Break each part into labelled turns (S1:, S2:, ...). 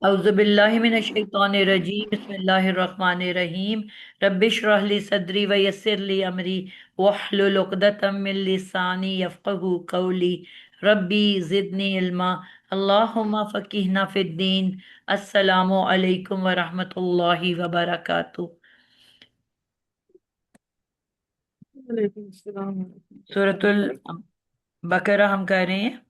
S1: औज़ुबिल्लाहिमिनश्शैतानिर्रजीम बिस्मिल्लाहिर्रहमानिर्रहीम रब्बिश्रह ली सदरी व यस्सिर ली अमरी वहलुल उक़दतम मिन लिसानी यफ़क़हू क़ौली रब्बी ज़िदनी इल्मा अल्लाहुम्मा फ़क़िहना फ़िद्दीन। अस्सलामु अलैकुम व रहमतुल्लाहि व बरकातुहू।
S2: वालेकुम सलाम।
S1: सूरतुल बकरा हम कर रहे हैं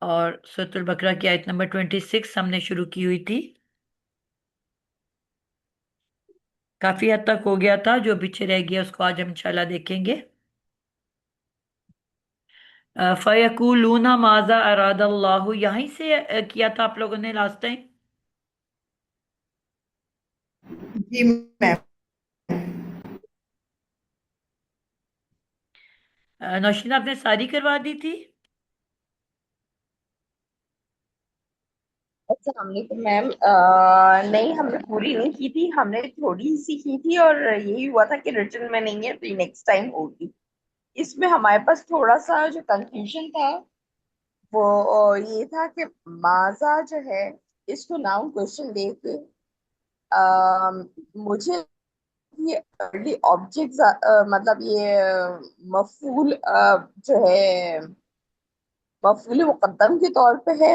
S1: और सूरतुल बकरा की आयत नंबर 26 हमने शुरू की हुई थी। काफी हद तक हो गया था, जो पीछे रह गया उसको आज हम इंशाल्लाह देखेंगे। फयकूलूना माजा अरादल्लाहु, यहीं से किया था आप लोगों ने लास्ट टाइम।
S2: जी मैम।
S1: नौशीन आपने सारी करवा दी थी।
S3: अच्छा, हमने तो मैम नहीं, हमने पूरी नहीं की थी, हमने थोड़ी सी की थी और यही हुआ था कि रिटर्न में नहीं है तो नेक्स्ट टाइम होगी। इसमें हमारे पास थोड़ा सा जो कंफ्यूजन था वो ये था कि माजा जो है, इसको नाउन क्वेश्चन देके मुझे ये अर्ली ऑब्जेक्ट्स, मतलब ये मफूल जो है मफूल मुकद्दम के तौर पे है।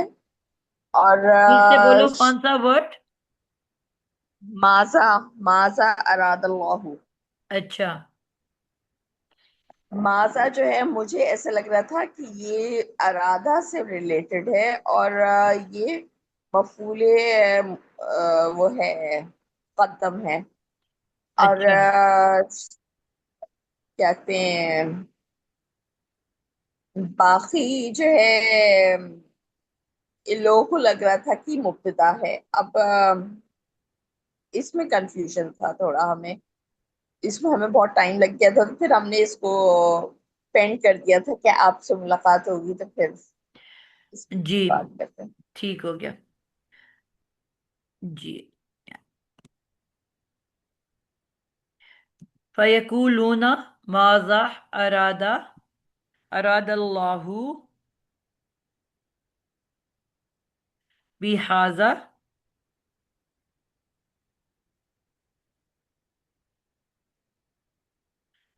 S3: और
S1: फिर से बोलो कौन सा वर्ड।
S3: माजा माजा अरादल्लाहु।
S1: अच्छा।
S3: माजा जो है, मुझे ऐसा लग रहा था कि ये अरादा से रिलेटेड है और ये मफूले वो है, मुकद्दम है। और
S1: अच्छा।
S3: कहते हैं बाकी जो है, इन लोगों को लग रहा था कि मुब्तदा है। अब इसमें कंफ्यूजन था थोड़ा हमें, इसमें हमें बहुत टाइम लग गया था, तो फिर हमने इसको पेंड कर दिया था कि आपसे मुलाकात होगी तो फिर इसकी
S1: जी,
S3: बात करते हैं।
S1: ठीक हो गया। जी। फयकूलूना माजा अरादा अरादल्लाहु बिहाजा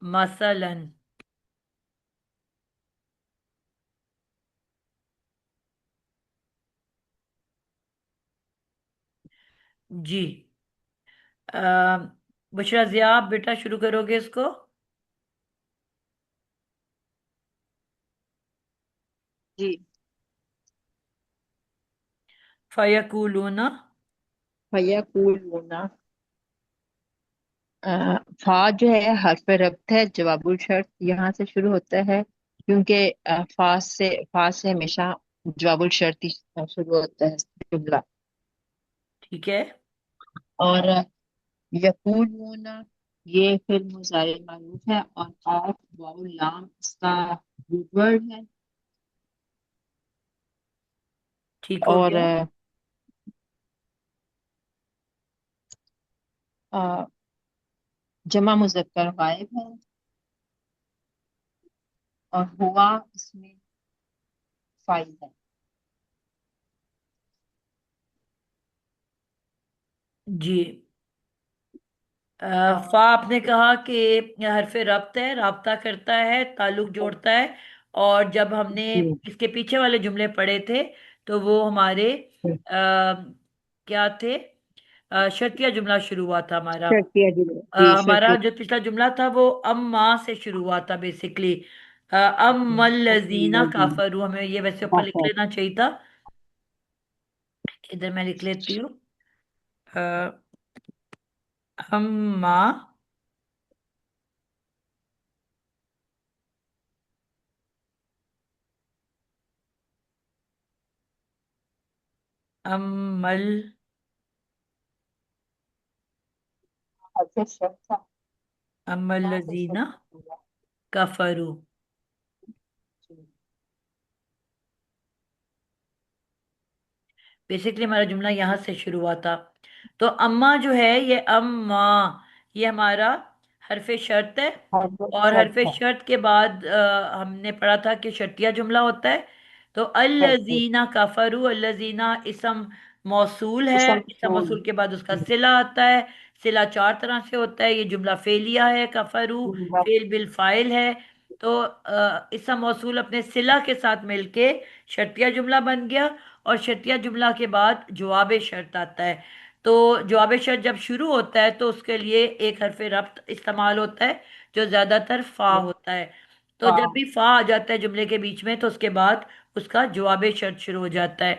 S1: मसलन। जी। बुशरा जिया, आप बेटा शुरू करोगे इसको।
S2: जी।
S1: फयकूलूना।
S2: फयकूलूना, फा जो है हर्फ रब्त है, जवाबुल शर्त यहाँ से शुरू होता है क्योंकि फा से हमेशा जवाबुल शर्त ही शुरू होता है जुमला।
S1: ठीक है।
S2: और यकूलूना ये फिर मुज़ारे मारूफ है और ऑफ वाउ लाम इसका रूट वर्ड है।
S1: ठीक हो
S2: और
S1: गया।
S2: जमा मुज़क्कर गायब है और हुआ इसमें फाइल है।
S1: जी। फा आपने कहा कि हरफ रब्त है, राब्ता करता है, ताल्लुक जोड़ता है। और जब हमने
S2: जी।
S1: इसके पीछे वाले जुमले पढ़े थे तो वो हमारे क्या थे। शर्तिया जुमला शुरू हुआ था हमारा।
S2: शर्तिया जुमला, जी
S1: हमारा
S2: शर्तिया।
S1: जो पिछला जुमला था वो अम्मा से शुरू हुआ था बेसिकली। अम्मल्लज़ीना काफरू, हमें ये वैसे ऊपर लिख लेना चाहिए था। इधर मैं लिख लेती हूँ। अ, अम्मा अम्मल
S2: अच्छा शर्त था, यहाँ से
S1: अम्मल्लज़ीना
S2: शुरू हुआ।
S1: कफरू।
S2: जी।
S1: बेसिकली हमारा जुमला यहाँ से शुरू हुआ था। तो अम्मा जो है, ये अम्मा, ये हमारा حرف شرط ہے،
S2: حرف
S1: اور حرف
S2: شرط ہے.
S1: شرط کے بعد ہم نے پڑھا تھا کہ شرطیہ جملہ ہوتا ہے. تو
S2: شرط
S1: الذین کفروا، الذین اسم موصول ہے،
S2: اسم
S1: اسم
S2: مفعول.
S1: موصول کے بعد اس کا
S2: جی.
S1: صلہ آتا ہے. صلہ چار طرح سے ہوتا ہے. یہ جملہ فعلیہ ہے، کفروا
S2: جملہ.
S1: فعل بالفاعل ہے. تو اسم موصول اپنے صلہ کے ساتھ مل کے شرطیہ جملہ بن گیا، اور شرطیہ جملہ کے بعد جواب شرط آتا ہے. تو جواب شرط جب شروع ہوتا ہے تو اس کے لیے ایک حرف ربط استعمال ہوتا ہے جو زیادہ تر فا ہوتا ہے. تو جب
S2: ہاں.
S1: بھی فا آ جاتا ہے جملے کے بیچ میں تو اس کے بعد اس کا جواب شرط شروع ہو جاتا ہے.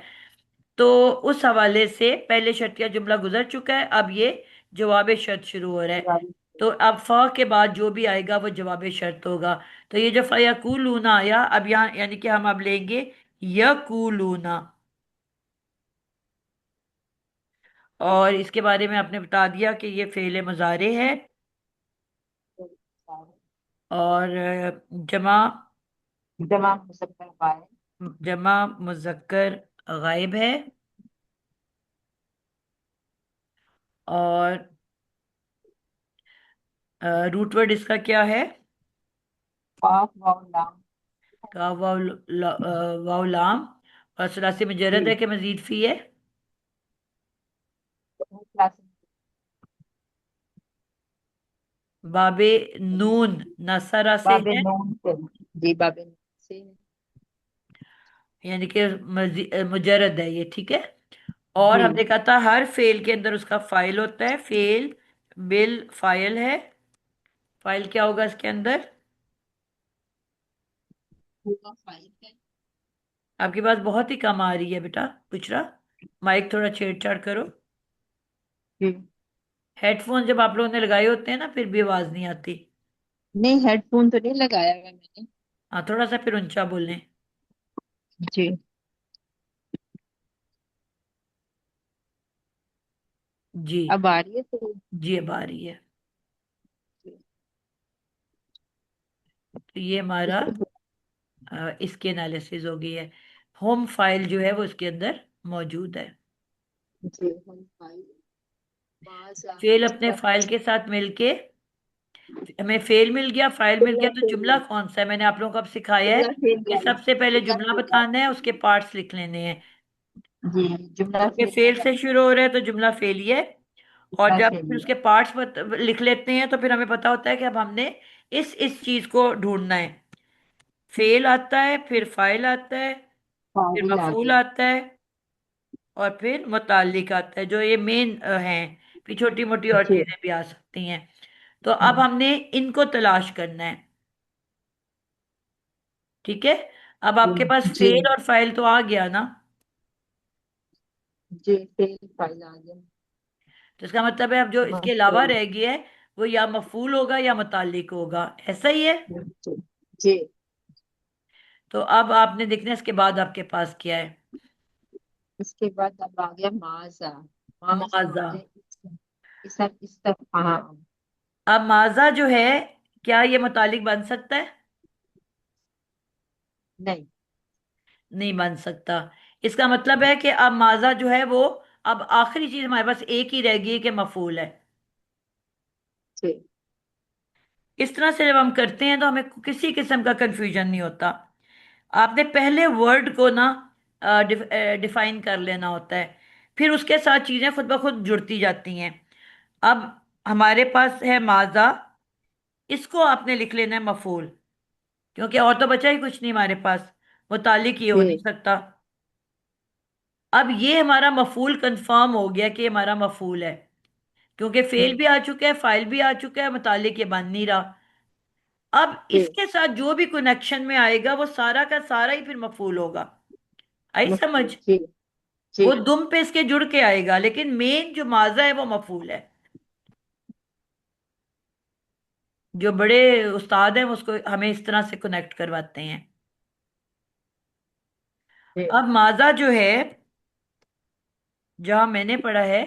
S1: تو اس حوالے سے پہلے شرطیہ جملہ گزر چکا ہے، اب یہ جواب شرط شروع ہو رہا ہے. تو اب فا کے بعد جو بھی آئے گا وہ جواب شرط ہوگا. تو یہ جو فیقولون آیا، اب یہاں یعنی کہ ہم اب لیں گے یقولون. اور اس کے بارے میں آپ نے بتا دیا کہ یہ فعل مضارع ہے، اور جمع
S2: جمع مذکر فاعل.
S1: جمع مذکر غائب ہے. اور روٹ ورڈ اس کا کیا ہے؟
S2: قاف واو لام.
S1: کا واو واو لام. اور ثلاثی مجرد
S2: جی.
S1: ہے کہ مزید فی ہے؟
S2: کلاس.
S1: باب نون نصرہ سے
S2: باب
S1: ہے،
S2: نون سے. جی باب نون سے.
S1: یعنی کہ مجرد ہے یہ، ٹھیک ہے. اور
S2: جی.
S1: ہم نے کہا تھا ہر فعل کے اندر اس کا فاعل ہوتا ہے. فعل بال فاعل ہے. فاعل کیا ہوگا اس کے اندر؟
S2: ہوگا فائل ہے.
S1: آپ کی بات بہت ہی کم آ رہی ہے بیٹا پچرا. مائک تھوڑا چھیڑ چھاڑ کرو.
S2: جی.
S1: ہیڈ فون جب آپ لوگوں نے لگائے ہوتے ہیں نا پھر بھی آواز نہیں آتی.
S2: نہیں ہیڈ فون تو نہیں لگایا ہوا میں نے.
S1: ہاں تھوڑا سا پھر اونچا بولیں.
S2: جی.
S1: جی.
S2: اب آ رہی ہے تو.
S1: جی اب آ رہی ہے. تو یہ ہمارا اس کے انالیسز ہو گئی ہے. ہوم فائل جو ہے وہ اس کے اندر موجود ہے.
S2: جی ہم فائل باز
S1: فعل
S2: اس
S1: اپنے
S2: کا
S1: فائل کے ساتھ مل کے، ہمیں فعل مل گیا، فائل مل گیا، تو جملہ کون سا ہے؟ میں نے آپ لوگوں کو اب سکھایا ہے
S2: جملہ فعل
S1: کہ
S2: والا.
S1: سب سے پہلے
S2: جملہ
S1: جملہ
S2: فعل
S1: بتانا
S2: والا.
S1: ہے، اس کے پارٹس لکھ لینے ہیں.
S2: جی جملہ
S1: کیونکہ
S2: فعل
S1: فعل
S2: والا.
S1: سے شروع ہو رہا ہے تو جملہ فعلی ہے. اور
S2: جملہ
S1: جب
S2: فعل
S1: پھر اس
S2: والا.
S1: کے پارٹس لکھ لیتے ہیں تو پھر ہمیں پتا ہوتا ہے کہ اب ہم نے اس چیز کو ڈھونڈنا ہے. فعل آتا ہے، پھر فاعل آتا ہے، پھر
S2: فاعل آ
S1: مفعول
S2: گیا.
S1: آتا ہے، اور پھر متعلق آتا ہے، جو یہ مین ہیں. پھر چھوٹی موٹی اور
S2: جی.
S1: چیزیں بھی آ سکتی ہیں. تو اب
S2: ہاں.
S1: ہم نے ان کو تلاش کرنا ہے. ٹھیک ہے. اب آپ کے پاس
S2: جی.
S1: فعل اور فاعل تو آ گیا نا.
S2: جی فعل فاعل آ گیا.
S1: تو اس کا مطلب ہے اب جو اس کے علاوہ
S2: مفعول.
S1: رہ گیا ہے وہ یا مفعول ہوگا یا متعلق ہوگا. ایسا ہی ہے.
S2: جی. جی.
S1: تو اب آپ نے دیکھنا ہے اس کے بعد آپ کے پاس کیا ہے.
S2: اس کے بعد اب آ گیا ماضا. ماضا
S1: ماضا.
S2: مانے استفہام.
S1: اب ماضا جو ہے، کیا یہ متعلق بن سکتا ہے؟
S2: نہیں.
S1: نہیں بن سکتا. اس کا مطلب ہے کہ اب ماضا جو ہے وہ اب آخری چیز ہمارے پاس ایک ہی رہ گئی کہ مفعول ہے.
S2: جی.
S1: اس طرح سے جب ہم کرتے ہیں تو ہمیں کسی قسم کا کنفیوژن نہیں ہوتا. آپ نے پہلے ورڈ کو نا ڈیفائن کر لینا ہوتا ہے، پھر اس کے ساتھ چیزیں خود بخود جڑتی جاتی ہیں. اب ہمارے پاس ہے ماضا، اس کو آپ نے لکھ لینا ہے مفعول، کیونکہ اور تو بچا ہی کچھ نہیں ہمارے پاس، متعلق یہ ہو نہیں
S2: جی.
S1: سکتا. اب یہ ہمارا مفعول کنفرم ہو گیا کہ یہ ہمارا مفعول ہے، کیونکہ فعل بھی آ چکا ہے، فاعل بھی آ چکا ہے، متعلق یہ بن نہیں رہا. اب اس
S2: جی.
S1: کے ساتھ جو بھی کنیکشن میں آئے گا وہ سارا کا سارا ہی پھر مفعول ہوگا. آئی سمجھ؟
S2: مفعول. جی. جی.
S1: وہ دم پہ اس کے جڑ کے آئے گا، لیکن مین جو ماضا ہے وہ مفعول ہے. جو بڑے استاد ہیں وہ اس کو ہمیں اس طرح سے کنیکٹ کرواتے ہیں.
S2: جی.
S1: اب ماضا جو ہے، جہاں میں نے پڑھا ہے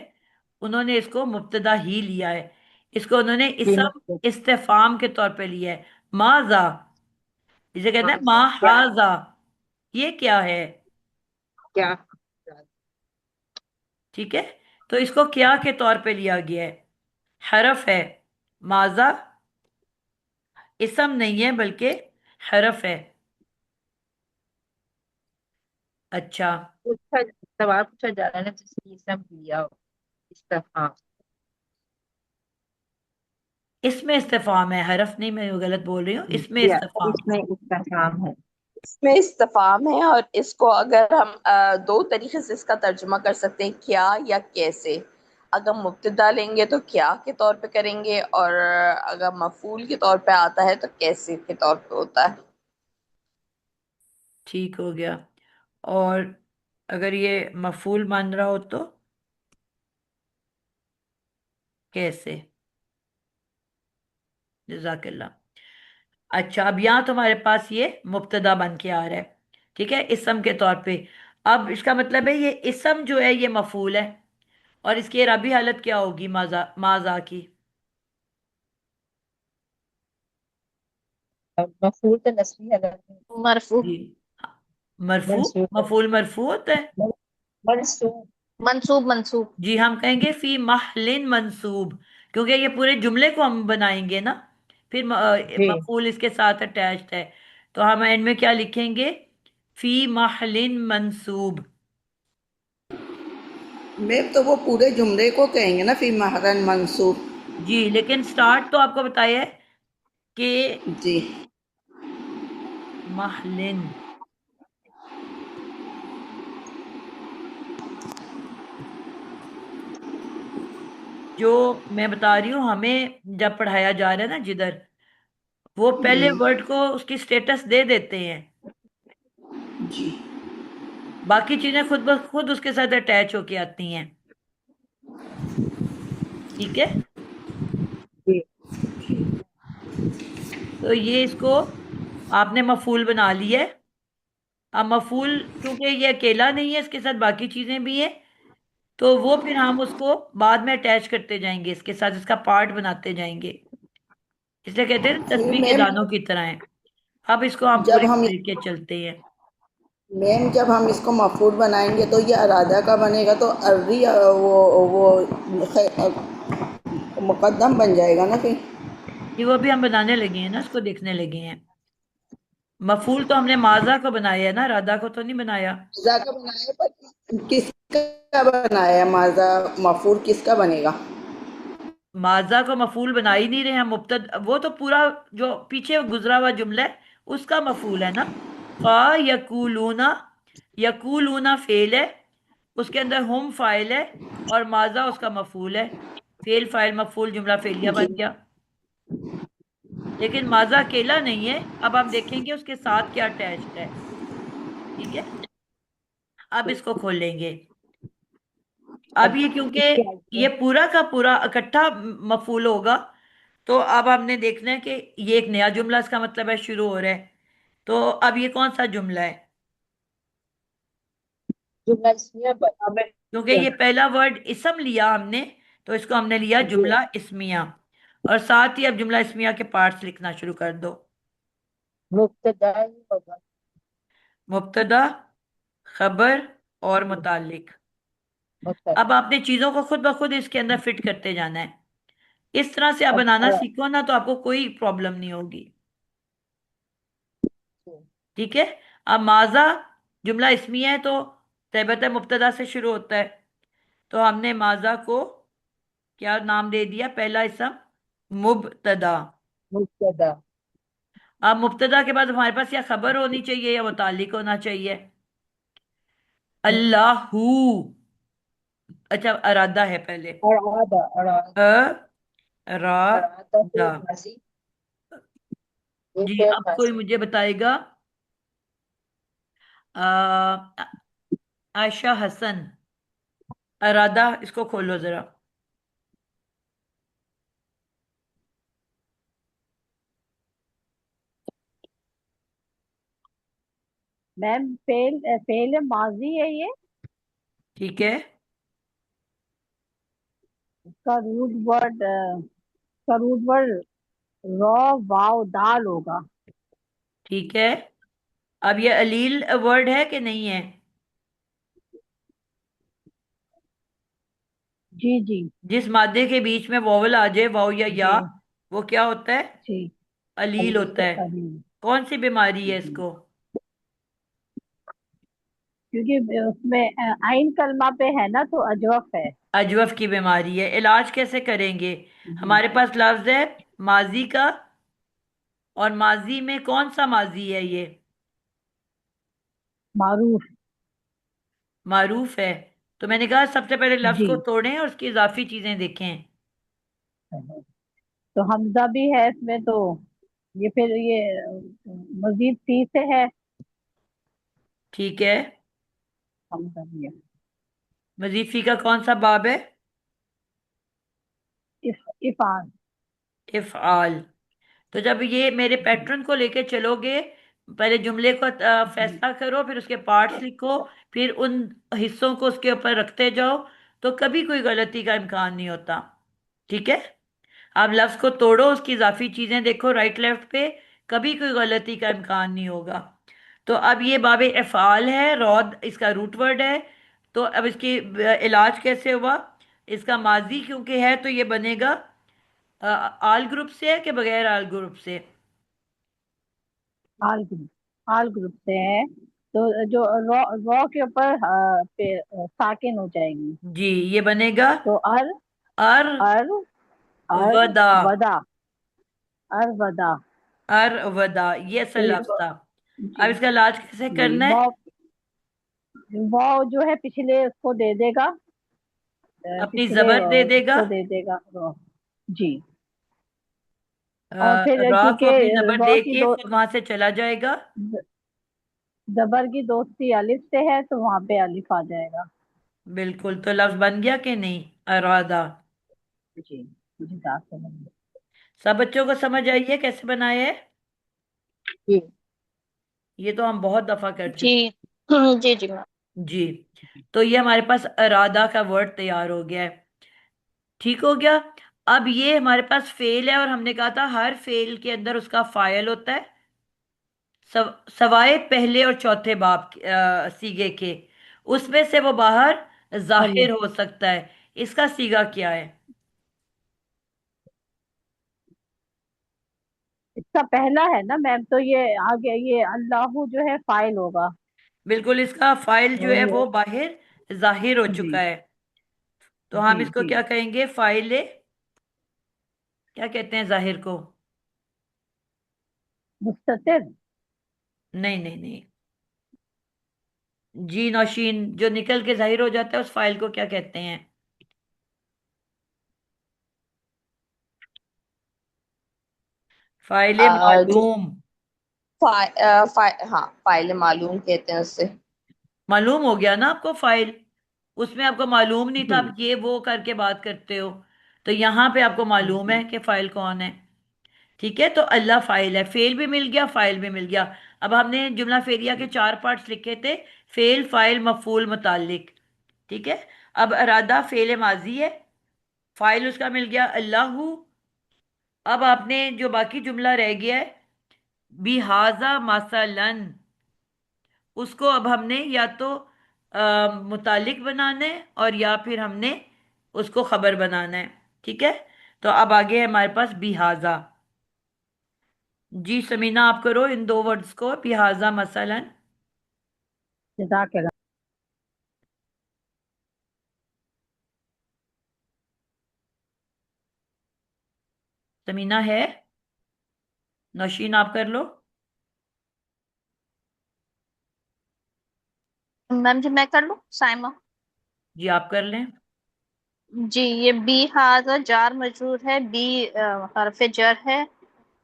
S1: انہوں نے اس کو مبتدا ہی لیا ہے. اس کو انہوں نے
S2: جی
S1: اسم استفہام کے طور پہ لیا ہے. ماذا، جسے کہتے ہیں ما
S2: ماضا کیا.
S1: ہاذا، یہ کیا ہے.
S2: کیا.
S1: ٹھیک ہے. تو اس کو کیا کے طور پہ لیا گیا ہے. حرف ہے ماذا، اسم نہیں ہے بلکہ حرف ہے. اچھا.
S2: پوچھا سوال پوچھا جا رہا ہے نا جس کی اسم لیا ہو استفہام.
S1: اس میں استفہام ہے، حرف نہیں، میں غلط بول رہی ہوں، اس میں
S2: یا
S1: استفہام.
S2: اس میں استفہام ہے.
S3: اس میں استفہام ہے، اور اس کو اگر ہم دو طریقے سے اس کا ترجمہ کر سکتے ہیں، کیا یا کیسے. اگر مبتدا لیں گے تو کیا کے طور پہ کریں گے، اور اگر مفعول کے طور پہ آتا ہے تو کیسے کے طور پہ ہوتا ہے.
S1: ٹھیک ہو گیا. اور اگر یہ مفعول مان رہا ہو تو کیسے؟ جزاک اللہ. اچھا، اب یہاں تمہارے پاس یہ مبتدا بن کے آ رہا ہے، ٹھیک ہے، اسم کے طور پہ. اب اس کا مطلب ہے یہ اسم جو ہے یہ مفعول ہے، اور اس کی اعرابی حالت کیا ہوگی ماذا کی؟
S2: مفعول تو نسبی حالت میں مرفوع.
S1: جی، مرفوع.
S2: منصوب ہے.
S1: مفعول مرفوع ہوتا ہے.
S2: منصوب منصوب منصوب.
S1: جی، ہم کہیں گے فی محل منصوب، کیونکہ یہ پورے جملے کو ہم بنائیں گے نا، پھر
S2: جی
S1: مفعول اس کے ساتھ اٹیچڈ ہے، تو ہم اینڈ میں کیا لکھیں گے؟ فی محل منصوب.
S4: میں تو وہ پورے جملے کو کہیں گے نا فی محرن منصوب.
S1: جی، لیکن سٹارٹ تو آپ کو بتایا ہے کہ
S4: جی
S1: محلن. جو میں بتا رہی ہوں، ہمیں جب پڑھایا جا رہا ہے نا جدھر، وہ پہلے ورڈ کو اس کی سٹیٹس دے دیتے ہیں،
S4: جی
S1: باقی چیزیں خود بخود اس کے ساتھ اٹیچ ہو کے آتی ہیں. ٹھیک ہے،
S2: جی.
S1: تو یہ اس کو آپ نے مفعول بنا لی ہے. اب مفعول کیونکہ یہ اکیلا نہیں ہے، اس کے ساتھ باقی چیزیں بھی ہیں، تو وہ پھر ہم اس کو بعد میں اٹیچ کرتے جائیں گے، اس کے ساتھ اس کا پارٹ بناتے جائیں گے. اس لیے کہتے ہیں نا،
S4: پھر
S1: تسبیح کے
S4: میم
S1: دانوں کی طرح ہیں. اب اس کو ہم
S4: جب
S1: پورے
S4: ہم
S1: لے کے چلتے ہیں.
S4: جب ہم اس کو مفعول بنائیں گے تو یہ ارادہ کا بنے گا، تو ارری وہ مقدم بن جائے گا نا پھر.
S1: یہ وہ بھی ہم بنانے لگے ہیں نا، اس کو دیکھنے لگے ہیں. مفعول تو ہم نے ماضا کو بنایا ہے نا، رادہ کو تو نہیں بنایا.
S4: ماضا کا بنایا پر کس کا بنایا ہے؟ ماضا مفعول کس کا بنے گا؟
S1: ماضا کو مفعول بنا ہی نہیں رہے ہیں مبتد، وہ تو پورا جو پیچھے گزرا ہوا جملہ ہے اس کا مفعول ہے نا. قا یقولون، یقولون فعل ہے، اس کے اندر ہم فاعل ہے، اور ماضا اس کا مفعول ہے. فعل فاعل مفعول، جملہ فعلیہ
S4: جی
S1: بن گیا. لیکن ماضا اکیلا نہیں ہے، اب ہم دیکھیں گے اس کے ساتھ کیا اٹیچڈ ہے. ٹھیک ہے، اب اس کو کھول لیں گے.
S2: اب
S1: اب یہ
S2: اس
S1: کیونکہ
S2: کے آگے
S1: یہ پورا کا پورا اکٹھا مفعول ہوگا، تو اب ہم نے دیکھنا ہے کہ یہ ایک نیا جملہ اس کا مطلب ہے شروع ہو رہا ہے. تو اب یہ کون سا جملہ ہے؟
S2: جملہ اسمیہ برابر
S1: کیونکہ
S2: کیا.
S1: یہ پہلا ورڈ اسم لیا ہم نے، تو اس کو ہم نے لیا
S2: جی
S1: جملہ اسمیہ. اور ساتھ ہی اب جملہ اسمیہ کے پارٹس لکھنا شروع کر دو.
S2: مبتدا ہی ہوگا.
S1: مبتدا، خبر اور
S2: جی
S1: متعلق. اب
S2: مبتدا.
S1: آپ نے چیزوں کو خود بخود اس کے اندر فٹ کرتے جانا ہے. اس طرح سے آپ
S2: اب
S1: بنانا سیکھو نا، تو آپ کو کوئی پرابلم نہیں ہوگی. ٹھیک ہے. اب ماضا جملہ اسمیہ ہے تو طیبت مبتدا سے شروع ہوتا ہے، تو ہم نے ماضا کو کیا نام دے دیا؟ پہلا اسم مبتدا.
S2: مبتدا.
S1: اب مبتدا کے بعد ہمارے پاس یا خبر ہونی چاہیے یا متعلق ہونا چاہیے. اللہ، اچھا ارادہ ہے پہلے.
S2: ارادہ ارادہ سے
S1: ارادہ.
S2: ماضی. یہ
S1: جی،
S2: فعل
S1: اب کوئی
S2: ماضی.
S1: مجھے بتائے گا، عائشہ حسن، ارادہ، اس کو کھولو ذرا.
S5: میم فیل فیل ماضی ہے یہ.
S1: ٹھیک ہے.
S5: اس کا روٹ ورڈ رو واو دال ہوگا.
S1: ٹھیک ہے. اب یہ علیل ورڈ ہے کہ نہیں ہے؟
S5: جی جی
S1: جس مادے کے بیچ میں واول آ جائے، واو یا
S5: جی
S1: وہ کیا ہوتا ہے؟
S5: جی
S1: अलील होता है।
S5: अलील,
S1: कौन सी बीमारी है
S5: जी।
S1: इसको?
S5: क्योंकि उसमें आइन कलमा पे है ना, तो अजवफ है।
S1: अजवफ की बीमारी है। इलाज कैसे करेंगे?
S5: जी।
S1: हमारे पास लफ्ज है माजी का, और माजी में कौन सा माजी है ये?
S5: मारूफ।
S1: मारूफ है। तो मैंने कहा सबसे पहले लफ्ज
S5: जी।
S1: को तोड़ें और उसकी इजाफी चीजें देखें।
S5: तो हमजा भी है इसमें, तो ये फिर ये मजीद सी से है।
S1: ठीक है।
S5: हमजा भी है।
S1: वजीफी का कौन सा बाब है?
S5: इफान।
S1: इफ़आल। तो जब ये मेरे
S5: जी।
S1: पैटर्न को लेके चलोगे, पहले जुमले को
S5: जी।
S1: फैसला करो, फिर उसके पार्ट्स लिखो, फिर उन हिस्सों को उसके ऊपर रखते जाओ, तो कभी कोई गलती का इम्कान नहीं होता। ठीक है। आप लफ्ज को तोड़ो, उसकी इजाफी चीजें देखो राइट लेफ्ट पे, कभी कोई गलती का इम्कान नहीं होगा। तो अब ये बाब इफ़आल है, रौद इसका रूट वर्ड है। तो अब इसकी इलाज कैसे हुआ? इसका माजी क्योंकि है तो ये बनेगा आल ग्रुप से है कि बगैर आल ग्रुप से?
S5: आल ग्रुप से है, तो जो रॉ रॉ के ऊपर पे साकिन हो जाएगी।
S1: जी, ये बनेगा
S5: तो अर,
S1: अर
S5: अर, अर
S1: वदा।
S5: वदा, अर वदा।
S1: अर वदा, ये
S5: तो
S1: असल
S5: ये
S1: लफ्ज था।
S5: जी।
S1: अब इसका इलाज कैसे
S5: जी,
S1: करना है?
S5: वाव, वाव जो है पिछले उसको दे देगा,
S1: अपनी
S5: पिछले
S1: जबर दे देगा।
S5: उसको दे देगा रॉ। जी।
S1: अ,
S5: और फिर
S1: रा को
S5: क्योंकि
S1: अपनी जबर
S5: रॉ
S1: दे
S5: की
S1: के
S5: दो,
S1: खुद वहां से चला जाएगा।
S5: जबर की दोस्ती अलिफ से है, तो वहां पे अलिफ आ जाएगा।
S1: बिल्कुल। तो लफ्ज बन गया कि नहीं? अरादा।
S5: जी। जी, साफ समझ लो।
S1: सब बच्चों को समझ आई है कैसे बनाए है?
S2: जी।
S1: ये तो हम बहुत दफा कर
S6: जी।
S1: चुके।
S6: जी जी मैम।
S1: जी। तो ये हमारे पास अरादा का वर्ड तैयार हो गया है। ठीक हो गया। अब ये हमारे पास फेल है, और हमने कहा था हर फेल के अंदर उसका फाइल होता है, सवाए पहले और चौथे बाब सीगे के, उसमें से वो बाहर जाहिर
S5: अलिफ।
S1: हो सकता है। इसका सीगा क्या है?
S5: इसका पहला है ना मैम, तो ये आगे ये अल्लाह जो है फाइल होगा।
S1: बिल्कुल, इसका फाइल जो
S5: तो
S1: है
S5: ये
S1: वो बाहर जाहिर हो
S5: जी।
S1: चुका है। तो
S5: जी।
S1: हम इसको
S5: जी।
S1: क्या कहेंगे? फाइल, क्या कहते हैं जाहिर को?
S5: मुस्ततिर।
S1: नहीं नहीं नहीं। जी नौशीन, जो निकल के जाहिर हो जाता है उस फाइल को क्या कहते हैं? फाइल
S3: जो
S1: मालूम।
S3: हाँ, फाइल मालूम कहते हैं उससे।
S1: मालूम हो गया ना आपको फाइल? उसमें आपको मालूम नहीं था,
S5: जी।
S1: आप ये वो करके बात करते हो। तो यहाँ पे आपको मालूम है
S5: जी।
S1: कि फाइल कौन है। ठीक है। तो अल्लाह फाइल है, फेल भी मिल गया, फाइल भी मिल गया। अब हमने जुमला फेरिया के चार पार्ट्स लिखे थे: फेल, फाइल, मफूल, मुतालिक। ठीक है। अब अरादा फेल माजी है, फाइल उसका मिल गया अल्लाहू। अब आपने जो बाकी जुमला रह गया है, बिहाजा मसलन, उसको अब हमने या तो मुतालिक बनाना है, और या फिर हमने उसको खबर बनाना है। ठीक है। तो अब आगे है हमारे पास बिहाजा। जी समीना, आप करो इन दो वर्ड्स को, बिहाजा मसलन।
S5: जज़ाकल्लाह।
S1: समीना है? नौशीन आप कर लो।
S6: मैम जी मैं कर लूँ, साइमा।
S1: जी आप कर लें।
S6: जी, ये बी हाजा जार मजरूर है, बी हरफ जर है,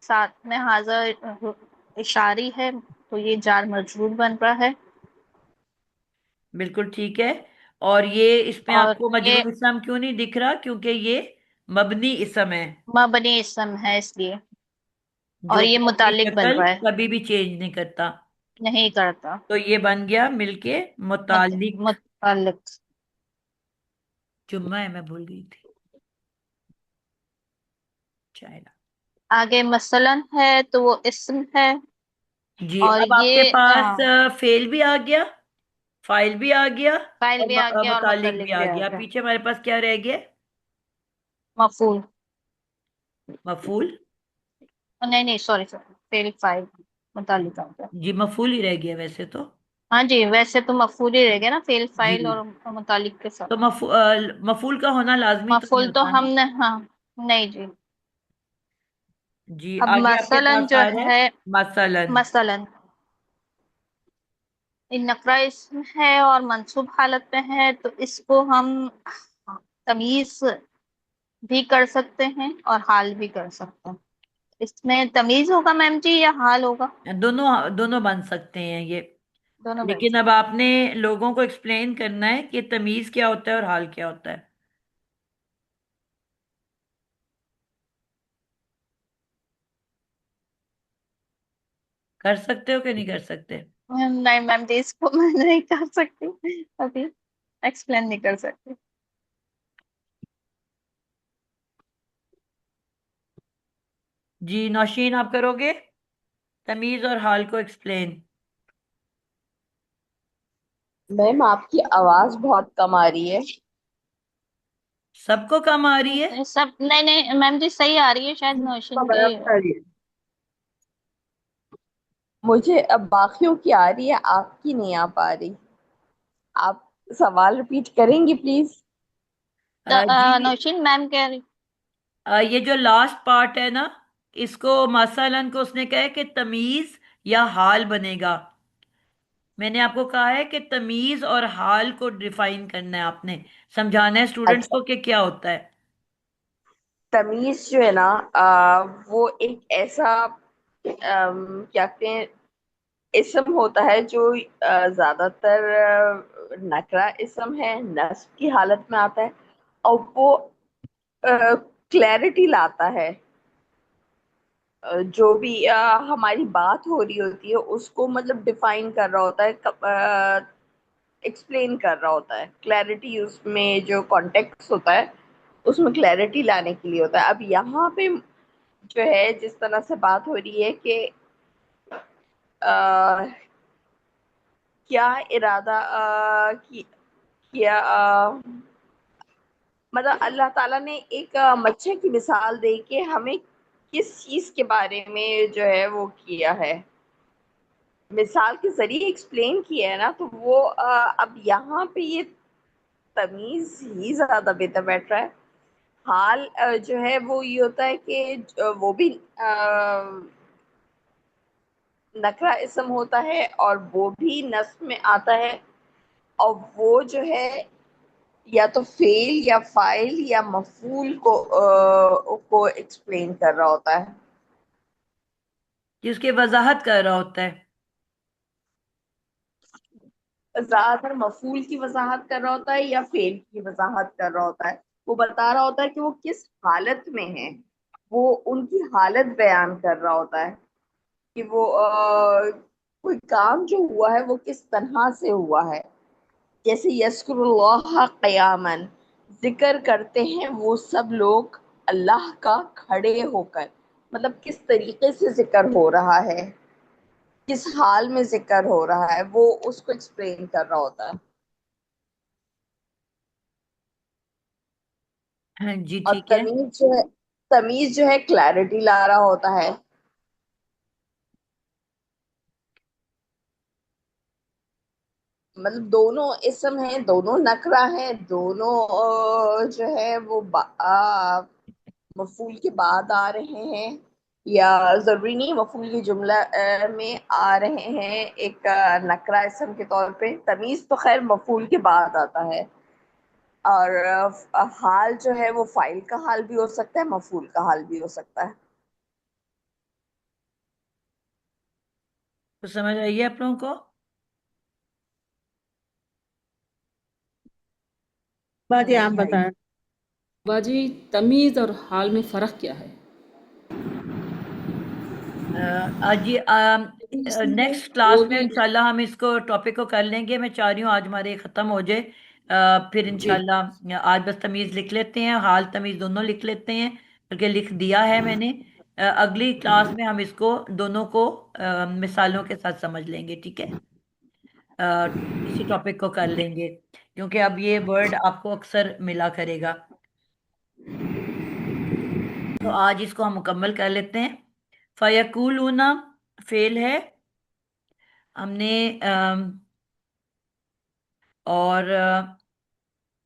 S6: साथ में हाजा इशारी है, तो ये जार मजरूर बन रहा है।
S1: बिल्कुल ठीक है। और ये इसमें
S6: और
S1: आपको
S6: ये
S1: मजरूर इस्म क्यों नहीं दिख रहा? क्योंकि ये मबनी इस्म है,
S6: मबनी इसम है इसलिए।
S1: जो
S6: और ये
S1: कि अपनी
S6: मुतालिक बन
S1: शक्ल
S6: रहा है,
S1: कभी भी चेंज नहीं करता।
S6: नहीं करता।
S1: तो ये बन गया मिलके मुतालिक।
S6: मुतालिक।
S1: जुम्मा है, मैं भूल गई थी। चाइना।
S6: आगे मसलन है, तो वो इसम है।
S1: जी,
S6: और
S1: अब आपके
S6: ये
S1: पास फेल भी आ गया, फाइल भी आ गया,
S6: फाइल
S1: और
S6: भी आ गया और
S1: मुतालिक भी
S6: मुतालिक
S1: आ
S6: भी आ
S1: गया।
S6: गया।
S1: पीछे हमारे पास क्या रह गया?
S6: मफूल।
S1: मफूल।
S6: नहीं नहीं, सॉरी सॉरी, फेल फाइल मुतालिका होता है।
S1: जी मफूल ही रह गया वैसे तो।
S6: हाँ जी, वैसे तो मफूल ही रह गया ना, फेल फाइल
S1: जी
S6: और मुतालिक के साथ।
S1: तो मफूल का होना लाजमी तो नहीं
S6: मफूल तो
S1: होता ना।
S6: हमने, हाँ, नहीं जी।
S1: जी
S6: अब
S1: आगे आपके
S6: मसलन
S1: पास
S6: जो
S1: आ रहा है
S6: है,
S1: मसलन।
S6: मसलन, इन नकरा इसम है और मंसूब हालत में है, तो इसको हम तमीज भी कर सकते हैं और हाल भी कर सकते हैं। इसमें तमीज होगा मैम जी या हाल होगा?
S1: दोनों दोनों बन सकते हैं ये।
S6: दोनों बन
S1: लेकिन अब
S6: सकते
S1: आपने लोगों को एक्सप्लेन करना है कि तमीज क्या होता है और हाल क्या होता है। कर सकते हो कि नहीं कर सकते?
S6: हैं। नहीं मैम जी, इसको मैं नहीं कर सकती अभी, एक्सप्लेन नहीं कर सकती।
S1: जी नौशीन आप करोगे तमीज और हाल को एक्सप्लेन?
S3: मैम आपकी आवाज बहुत कम आ रही है।
S1: सबको कम आ रही है?
S6: सब नहीं नहीं मैम जी, सही आ रही है, शायद
S3: तो
S6: नौशीन की।
S3: बराबर आ रही है। मुझे अब बाकियों की आ रही है, आपकी नहीं आ पा रही। आप सवाल रिपीट करेंगी प्लीज?
S1: जी
S6: नौशीन मैम कह रही।
S1: ये जो लास्ट पार्ट है ना, इसको मसलन को उसने कहा है कि तमीज या हाल बनेगा। मैंने आपको कहा है कि तमीज और हाल को डिफाइन करना है, आपने समझाना है स्टूडेंट्स
S3: अच्छा,
S1: को कि क्या होता है।
S3: तमीज जो है ना, वो एक ऐसा क्या कहते हैं, इसम होता है जो ज्यादातर नकरा इसम है, नस्ब की हालत में आता है, और वो क्लैरिटी लाता है। जो भी हमारी बात हो रही होती है उसको मतलब डिफाइन कर रहा होता है, एक्सप्लेन कर रहा होता है। क्लैरिटी उसमें जो कॉन्टेक्स्ट होता है उसमें क्लैरिटी लाने के लिए होता है। अब यहाँ पे जो है जिस तरह से बात हो रही है कि अ, क्या इरादा किया, मतलब अल्लाह ताला ने एक मच्छर की मिसाल दे के हमें किस चीज के बारे में जो है वो किया है, मिसाल के जरिए एक्सप्लेन किया है ना, तो वो अब यहाँ पे ये तमीज ही ज्यादा बेहतर बैठ रहा है। हाल जो है वो ये होता है कि वो भी नकरा इसम होता है और वो भी नस्ब में आता है, और वो जो है या तो फेल या फाइल या मफूल को एक्सप्लेन कर रहा होता है।
S1: जिसकी वजाहत कर रहा होता है।
S3: ज्यादातर मफूल की वजाहत कर रहा होता है या फेल की वजाहत कर रहा होता है। वो बता रहा होता है कि वो किस हालत में है, वो उनकी हालत बयान कर रहा होता है कि वो कोई काम जो हुआ है वो किस तरह से हुआ है। जैसे यस्कुरुल्लाह क़यामन, जिक्र करते हैं वो सब लोग अल्लाह का खड़े होकर, मतलब किस तरीके से जिक्र हो रहा है, किस हाल में जिक्र हो रहा है, वो उसको एक्सप्लेन कर रहा होता है।
S1: हाँ जी
S3: और
S1: ठीक है।
S3: तमीज जो है क्लैरिटी ला रहा होता है। मतलब दोनों इसम हैं, दोनों नकरा हैं, दोनों जो है वो मफूल के बाद आ रहे हैं, या जरूरी नहीं मफूल की जुमला में आ रहे हैं एक नकरा इसम के तौर पे। तमीज तो खैर मफूल के बाद आता है। और हाल जो है वो फाइल का हाल भी हो सकता है, मफूल का हाल भी हो सकता है।
S1: तो समझ आइए आप लोगों को?
S7: बाजी आप
S3: नहीं आई।
S7: बताएं।
S8: बाजी, तमीज़ और हाल में फ़र्क क्या है?
S1: आज जी नेक्स्ट क्लास
S8: जो
S1: में
S8: भी
S1: इंशाल्लाह हम इसको टॉपिक को कर लेंगे। मैं चाह रही हूँ आज हमारे ख़त्म हो जाए। फिर
S8: जी
S1: इंशाल्लाह आज बस तमीज़ लिख लेते हैं, हाल तमीज़ दोनों लिख लेते हैं, बल्कि लिख दिया है मैंने। अगली क्लास में हम इसको दोनों को मिसालों के साथ समझ लेंगे, ठीक है? अ, इसी टॉपिक को कर लेंगे क्योंकि अब ये वर्ड आपको अक्सर मिला करेगा। तो आज इसको हम मुकम्मल कर लेते हैं। फयकूलूना फेल है, हमने और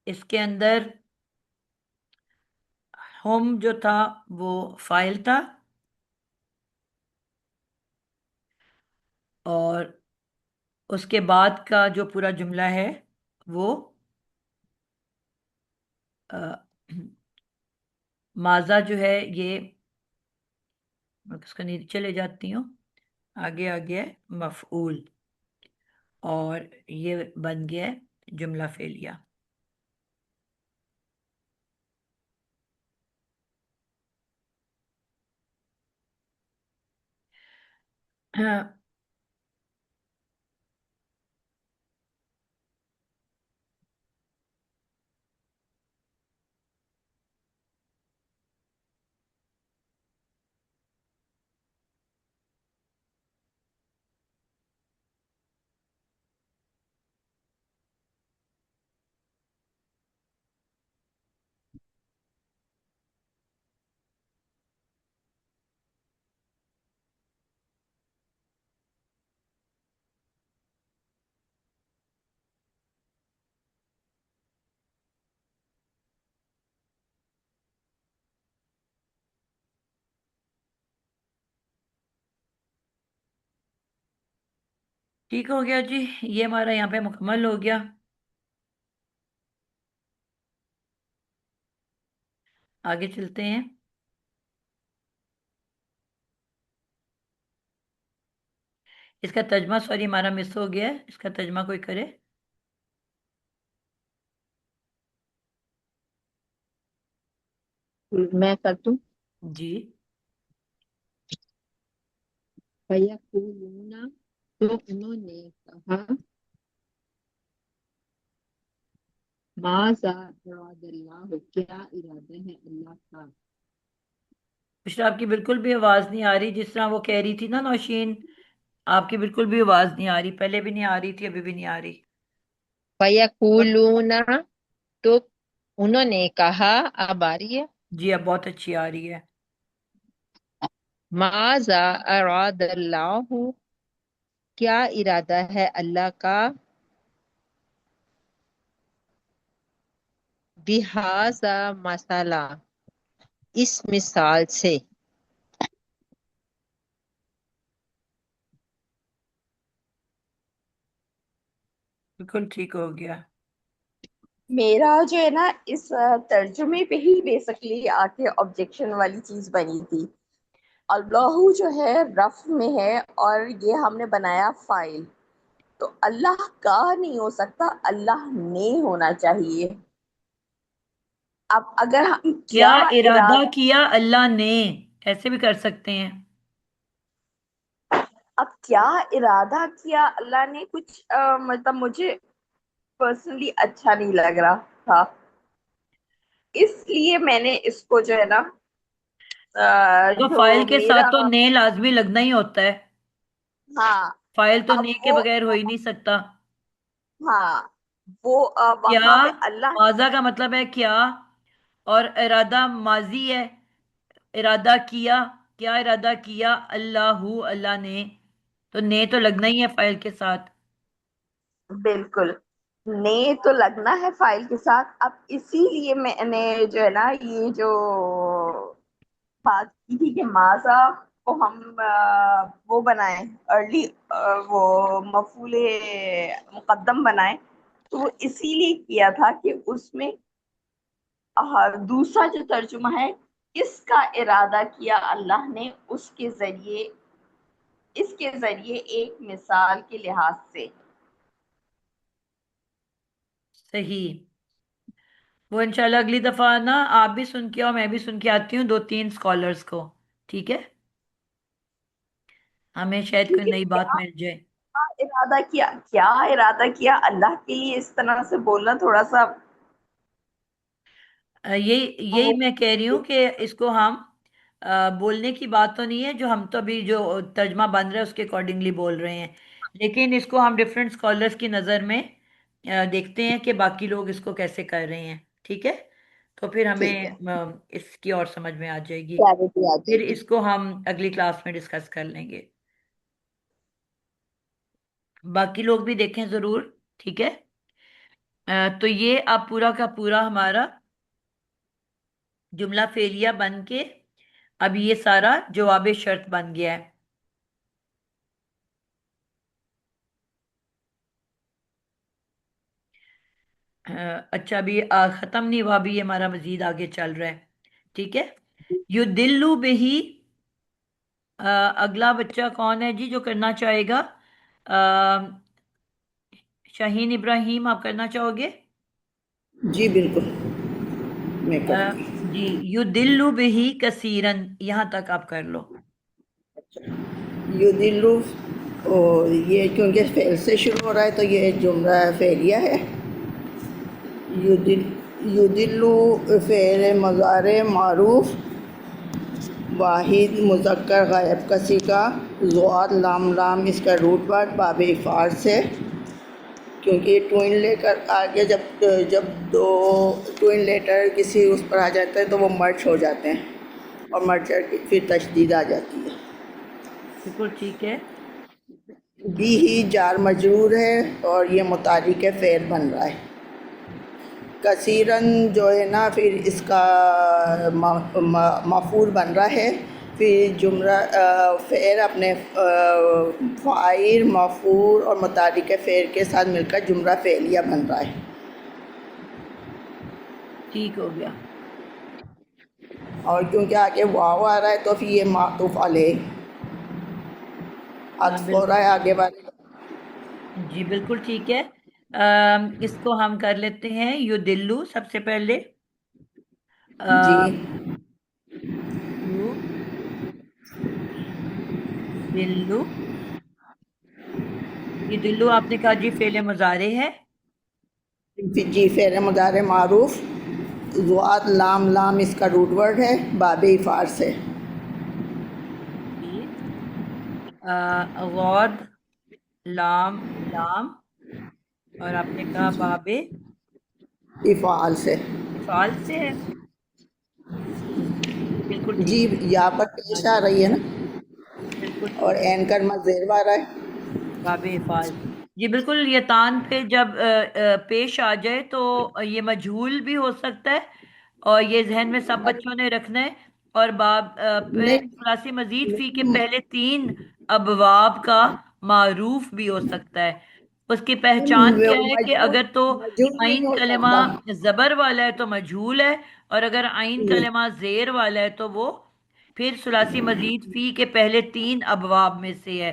S1: इसके अंदर हम जो था वो फाइल था, और उसके बाद का जो पूरा जुमला है वो अ, माजा जो है ये, मैं उसका नीचे ले जाती हूँ, आगे आगे है मफऊल, और ये बन गया है जुमला फेलिया। हाँ, ठीक हो गया जी, ये हमारा यहाँ पे मुकम्मल हो गया। आगे चलते हैं। इसका तर्जमा, सॉरी हमारा मिस हो गया है, इसका तर्जमा कोई करे।
S2: मैं कर दूं।
S1: जी।
S2: फयकूलूना, तो उन्होंने कहा, माजा अरादल्लाहु, क्या इरादा है अल्लाह का।
S1: बुशरा, आपकी बिल्कुल भी आवाज नहीं आ रही, जिस तरह वो कह रही थी ना नौशीन, आपकी बिल्कुल भी आवाज नहीं आ रही, पहले भी नहीं आ रही थी, अभी भी नहीं आ रही।
S2: फयकूलूना, तो उन्होंने कहा, अब आ रही है।
S1: जी अब बहुत अच्छी आ रही है।
S2: माजा अरादल्लाहु, क्या इरादा है अल्लाह का, बिहाजा मसाला, इस मिसाल से।
S1: बिल्कुल ठीक हो गया।
S3: मेरा जो है ना इस तर्जुमे पे ही बेसिकली आके ऑब्जेक्शन वाली चीज बनी थी। अल्लाहू जो है रफ में है और ये हमने बनाया फाइल, तो अल्लाह का नहीं हो सकता, अल्लाह ने होना चाहिए। अब अगर हम
S1: क्या
S3: क्या
S1: इरादा
S3: इरादा,
S1: किया अल्लाह ने, ऐसे भी कर सकते हैं।
S3: अब क्या इरादा किया अल्लाह ने, कुछ मतलब मुझे पर्सनली अच्छा नहीं लग रहा था, इसलिए मैंने इसको जो है ना
S1: तो फाइल
S3: जो
S1: के साथ
S3: मेरा,
S1: तो ने लाजमी लगना ही होता है,
S3: हाँ,
S1: फाइल तो ने
S3: अब
S1: के
S3: वो,
S1: बगैर हो ही नहीं सकता।
S3: हाँ, वो
S1: क्या,
S3: वहां पे अल्लाह,
S1: माजा का मतलब है क्या, और इरादा माजी है, इरादा किया, क्या इरादा किया अल्लाहू, अल्लाह ने, तो ने तो लगना ही है फाइल के साथ।
S3: बिल्कुल, ने तो लगना है फाइल के साथ। अब इसीलिए मैंने जो है ना ये जो बात की थी कि माजा को हम वो बनाए, अर्ली वो मफूले मुकद्दम बनाए, तो वो इसीलिए किया था कि उसमें दूसरा जो तर्जुमा है, इसका इरादा किया अल्लाह ने, उसके जरिए, इसके जरिए एक मिसाल के लिहाज से।
S1: सही। वो इंशाल्लाह अगली दफा ना आप भी सुन के और मैं भी सुन के आती हूँ, दो तीन स्कॉलर्स को, ठीक है, हमें शायद कोई
S3: क्योंकि
S1: नई बात मिल जाए।
S3: इरादा किया, क्या इरादा किया अल्लाह के लिए, इस तरह से बोलना थोड़ा सा
S1: यही यही
S3: वो,
S1: मैं कह रही हूँ कि इसको हम बोलने की बात तो नहीं है, जो हम तो अभी जो तर्जमा बन रहा है उसके अकॉर्डिंगली बोल रहे हैं, लेकिन इसको हम डिफरेंट स्कॉलर्स की नज़र में देखते हैं कि बाकी लोग इसको कैसे कर रहे हैं, ठीक है। تو پھر
S2: ٹھیک
S1: ہمیں
S2: ہے،
S1: اس کی اور سمجھ میں آ جائے گی.
S2: کلیئرٹی آ جائے
S1: پھر
S2: گی.
S1: اس کو ہم اگلی کلاس میں ڈسکس کر لیں گے. باقی لوگ بھی دیکھیں ضرور. ٹھیک ہے. تو یہ اب پورا کا پورا ہمارا جملہ فعلیہ بن کے اب یہ سارا جواب شرط بن گیا ہے. اچھا ابھی ختم نہیں ہوا، ابھی یہ ہمارا مزید آگے چل رہا ہے. ٹھیک ہے. یو دلو بہی. اگلا بچہ کون ہے جی جو کرنا چاہے گا؟ شاہین ابراہیم، آپ کرنا چاہو گے؟
S4: جی بالکل میں کروں گی.
S1: جی. یو دلو بہی کثیرن، یہاں تک آپ کر لو.
S4: یدلو، اور یہ کیونکہ فعل سے شروع ہو رہا ہے تو یہ جملہ فعلیہ ہے. یدلو فعل مضارع معروف واحد مذکر غائب کسی کا، ذوات لام لام اس کا روٹ ورڈ باب افعال سے، کیونکہ ٹوئن لے کر آگے جب دو ٹوئن لیٹر کسی اس پر آ جاتا ہے تو وہ مرج ہو جاتے ہیں، اور مرج کر کے پھر تشدید آ جاتی ہے.
S1: بالکل ٹھیک ہے.
S4: بھی ہی جار مجرور ہے اور یہ متعلق فعل بن رہا ہے. کثیرن جو ہے نا پھر اس کا مفعول بن رہا ہے. پھر جملہ فعل اپنے فاعل مفعول اور متعلق فعل کے ساتھ مل کر جملہ فعلیہ بن رہا ہے.
S1: ٹھیک ہو گیا.
S4: اور کیونکہ آگے واو آ رہا ہے تو پھر یہ معطوف علیہ عطف ہو رہا ہے آگے والے.
S1: جی بالکل ٹھیک ہے. اس کو ہم کر لیتے ہیں یو دلو سب سے پہلے.
S4: جی
S1: یو دلو. یہ دلو آپ نے کہا جی فعل مضارع ہے.
S4: جی فعل مضارع معروف، ذوات لام لام اس کا روٹ ورڈ ہے باب افعال سے.
S1: جی. غود لام لام، اور آپ نے کہا باب
S4: افعال سے.
S1: افعال سے ہے. بالکل ٹھیک
S4: جی
S1: ہے.
S4: یہاں پر پیش آ رہی ہے نا،
S1: بالکل
S4: اور
S1: ٹھیک ہے.
S4: این کرما زیر آ رہا ہے.
S1: باب افعال. جی بالکل. یہ تان پہ جب پیش آ جائے تو یہ مجہول بھی ہو سکتا ہے، اور یہ ذہن میں سب بچوں نے رکھنا ہے. اور باب پہ
S4: نہیں
S1: ثلاثی مزید فی کے پہلے تین ابواب کا معروف بھی ہو سکتا ہے. اس کی پہچان کیا ہے کہ اگر تو
S4: مجہول نہیں
S1: آئین
S4: ہو
S1: کلمہ
S4: سکتا.
S1: زبر والا ہے تو مجہول ہے، اور اگر آئین کلمہ زیر والا ہے تو وہ پھر ثلاثی مزید فی کے پہلے تین ابواب میں سے ہے.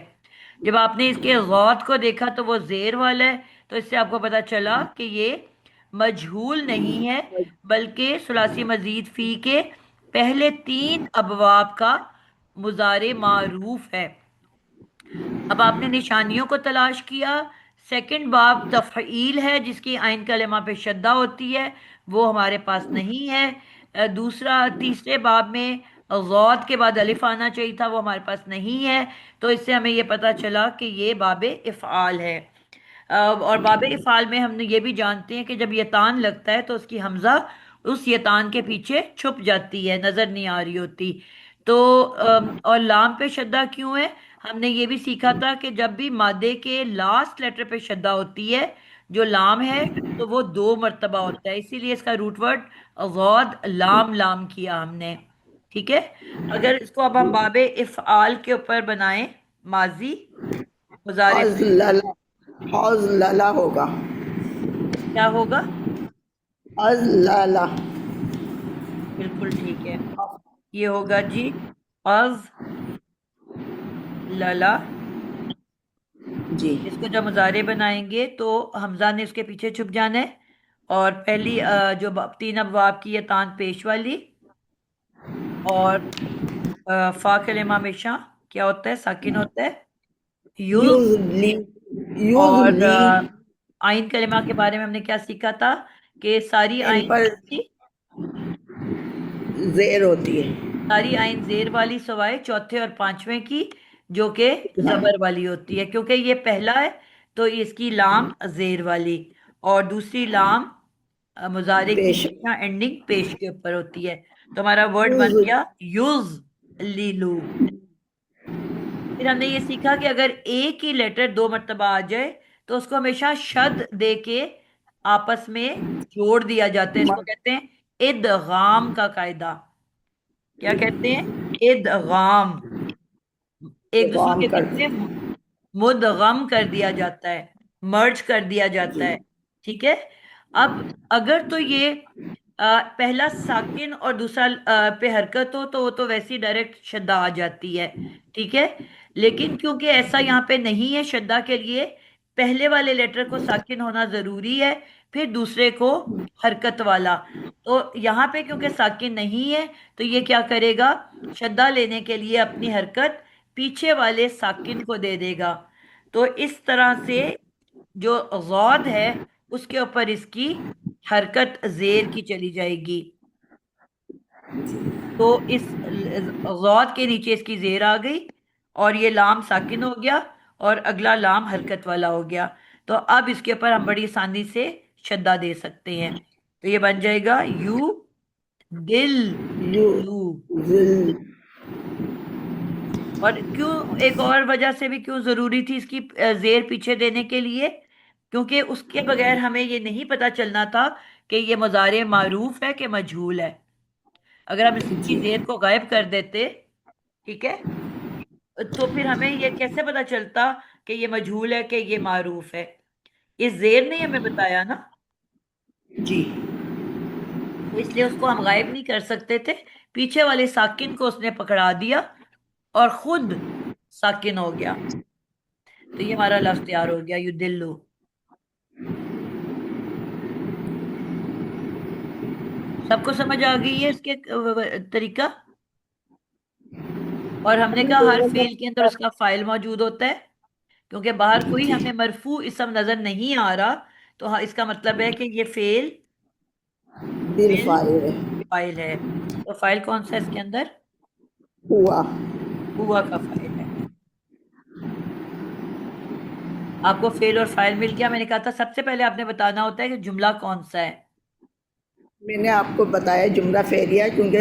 S1: جب آپ نے اس کے غوط کو دیکھا تو وہ زیر والا ہے، تو اس سے آپ کو پتا چلا کہ یہ مجہول نہیں ہے، بلکہ ثلاثی مزید فی کے پہلے تین ابواب کا مضارع معروف ہے. اب آپ نے نشانیوں کو تلاش کیا. سیکنڈ باب تفعیل ہے جس کی عین کلمہ پہ شدہ ہوتی ہے، وہ ہمارے پاس نہیں ہے. تیسرے باب میں غوط کے بعد الف آنا چاہیے تھا، وہ ہمارے پاس نہیں ہے. تو اس سے ہمیں یہ پتا چلا کہ یہ باب افعال ہے. اور باب افعال میں ہم نے یہ بھی جانتے ہیں کہ جب یتان لگتا ہے تو اس کی حمزہ اس یتان کے پیچھے چھپ جاتی ہے، نظر نہیں آ رہی ہوتی. تو اور لام پہ شدہ کیوں ہے؟ ہم نے یہ بھی سیکھا تھا کہ جب بھی مادے کے لاسٹ لیٹر پہ شدہ ہوتی ہے جو لام ہے تو وہ دو مرتبہ ہوتا ہے، اسی لیے اس کا روٹ ورڈ غود لام لام کیا ہم نے. ٹھیک ہے. اگر اس کو اب ہم باب افعال کے اوپر بنائیں، ماضی مضارع
S4: حوض للا، حوض للا ہوگا.
S1: کیا ہوگا؟
S4: حوض للا.
S1: بالکل ٹھیک ہے. یہ ہوگا جی از للا.
S4: جی
S1: اس کو جب مضارع بنائیں گے تو حمزہ نے اس کے پیچھے چھپ جانا ہے، اور پہلی جو تین ابواب کی یہ تان پیش والی، اور فا کلمہ ہمیشہ کیا ہوتا ہے؟ ساکن ہوتا ہے. یوز.
S4: یوز لی، یوز
S1: اور
S4: لی
S1: آئین کلمہ کے بارے میں ہم نے کیا سیکھا تھا کہ ساری
S4: ان
S1: آئین
S4: پر
S1: کیا تھی؟
S4: زیر ہوتی ہے.
S1: ساری آئین زیر والی سوائے چوتھے اور پانچویں کی، جو کہ
S4: ہاں
S1: زبر والی ہوتی ہے. کیونکہ یہ پہلا ہے تو اس کی لام زیر والی، اور دوسری لام مضارع کی
S4: پیش
S1: ہمیشہ اینڈنگ پیش کے اوپر ہوتی ہے. تو ہمارا ورڈ بن گیا یوز لیلو. پھر ہم نے یہ سیکھا کہ اگر ایک ہی لیٹر 2 مرتبہ آ جائے تو اس کو ہمیشہ شد دے کے آپس میں جوڑ دیا جاتا ہے. اس کو کہتے ہیں ادغام کا قاعدہ. کیا کہتے ہیں؟ ادغام. ایک دوسرے
S4: کام
S1: کے
S4: کر
S1: بیچ میں مدغم کر دیا جاتا ہے، مرج کر دیا جاتا ہے. ٹھیک ہے. اب اگر تو یہ پہلا ساکن اور دوسرا پہ حرکت ہو تو وہ تو ویسی ڈائریکٹ شدہ آ جاتی ہے. ٹھیک ہے. لیکن کیونکہ ایسا یہاں پہ نہیں ہے، شدہ کے لیے پہلے والے لیٹر کو ساکن ہونا ضروری ہے، پھر دوسرے کو حرکت والا. تو یہاں پہ کیونکہ ساکن نہیں ہے تو یہ کیا کرے گا؟ شدہ لینے کے لیے اپنی حرکت پیچھے والے ساکن کو دے دے گا. تو اس طرح سے جو غود ہے اس کے اوپر اس کی حرکت زیر کی چلی جائے گی. تو اس غود کے نیچے اس کی زیر آ گئی اور یہ لام ساکن ہو گیا اور اگلا لام حرکت والا ہو گیا. تو اب اس کے اوپر ہم بڑی آسانی سے شدہ دے سکتے ہیں. تو یہ بن جائے گا یو دل
S4: یو
S1: لو.
S4: ذل
S1: اور کیوں، ایک اور وجہ سے بھی کیوں ضروری تھی اس کی زیر پیچھے دینے کے لیے؟ کیونکہ اس کے بغیر ہمیں یہ نہیں پتا چلنا تھا کہ یہ مضارع معروف ہے کہ مجہول ہے. اگر ہم اس کی زیر کو غائب کر دیتے، ٹھیک ہے، تو پھر ہمیں یہ کیسے پتا چلتا کہ یہ مجہول ہے کہ یہ معروف ہے؟ اس زیر نے ہمیں بتایا نا.
S4: جی
S1: تو اس لیے اس کو ہم غائب نہیں کر سکتے تھے. پیچھے والے ساکن کو اس نے پکڑا دیا اور خود ساکن ہو گیا. تو یہ ہمارا لفظ تیار ہو گیا یو دلو. سب کو سمجھ آ گئی ہے اس کے طریقہ؟ اور ہم نے کہا ہر فعل کے اندر اس کا فاعل موجود ہوتا ہے، کیونکہ باہر کوئی ہمیں مرفوع اسم نظر نہیں آ رہا. تو اس کا مطلب ہے کہ یہ فعل
S4: بالفعل
S1: فاعل ہے. تو فاعل کون سا ہے اس کے اندر؟
S4: ہوا.
S1: ہوا کا فاعل ہے. آپ کو فعل اور فاعل مل گیا. میں نے کہا تھا سب سے پہلے آپ نے بتانا ہوتا ہے کہ جملہ کون سا ہے.
S4: میں نے آپ کو بتایا جملہ فعلیہ کیونکہ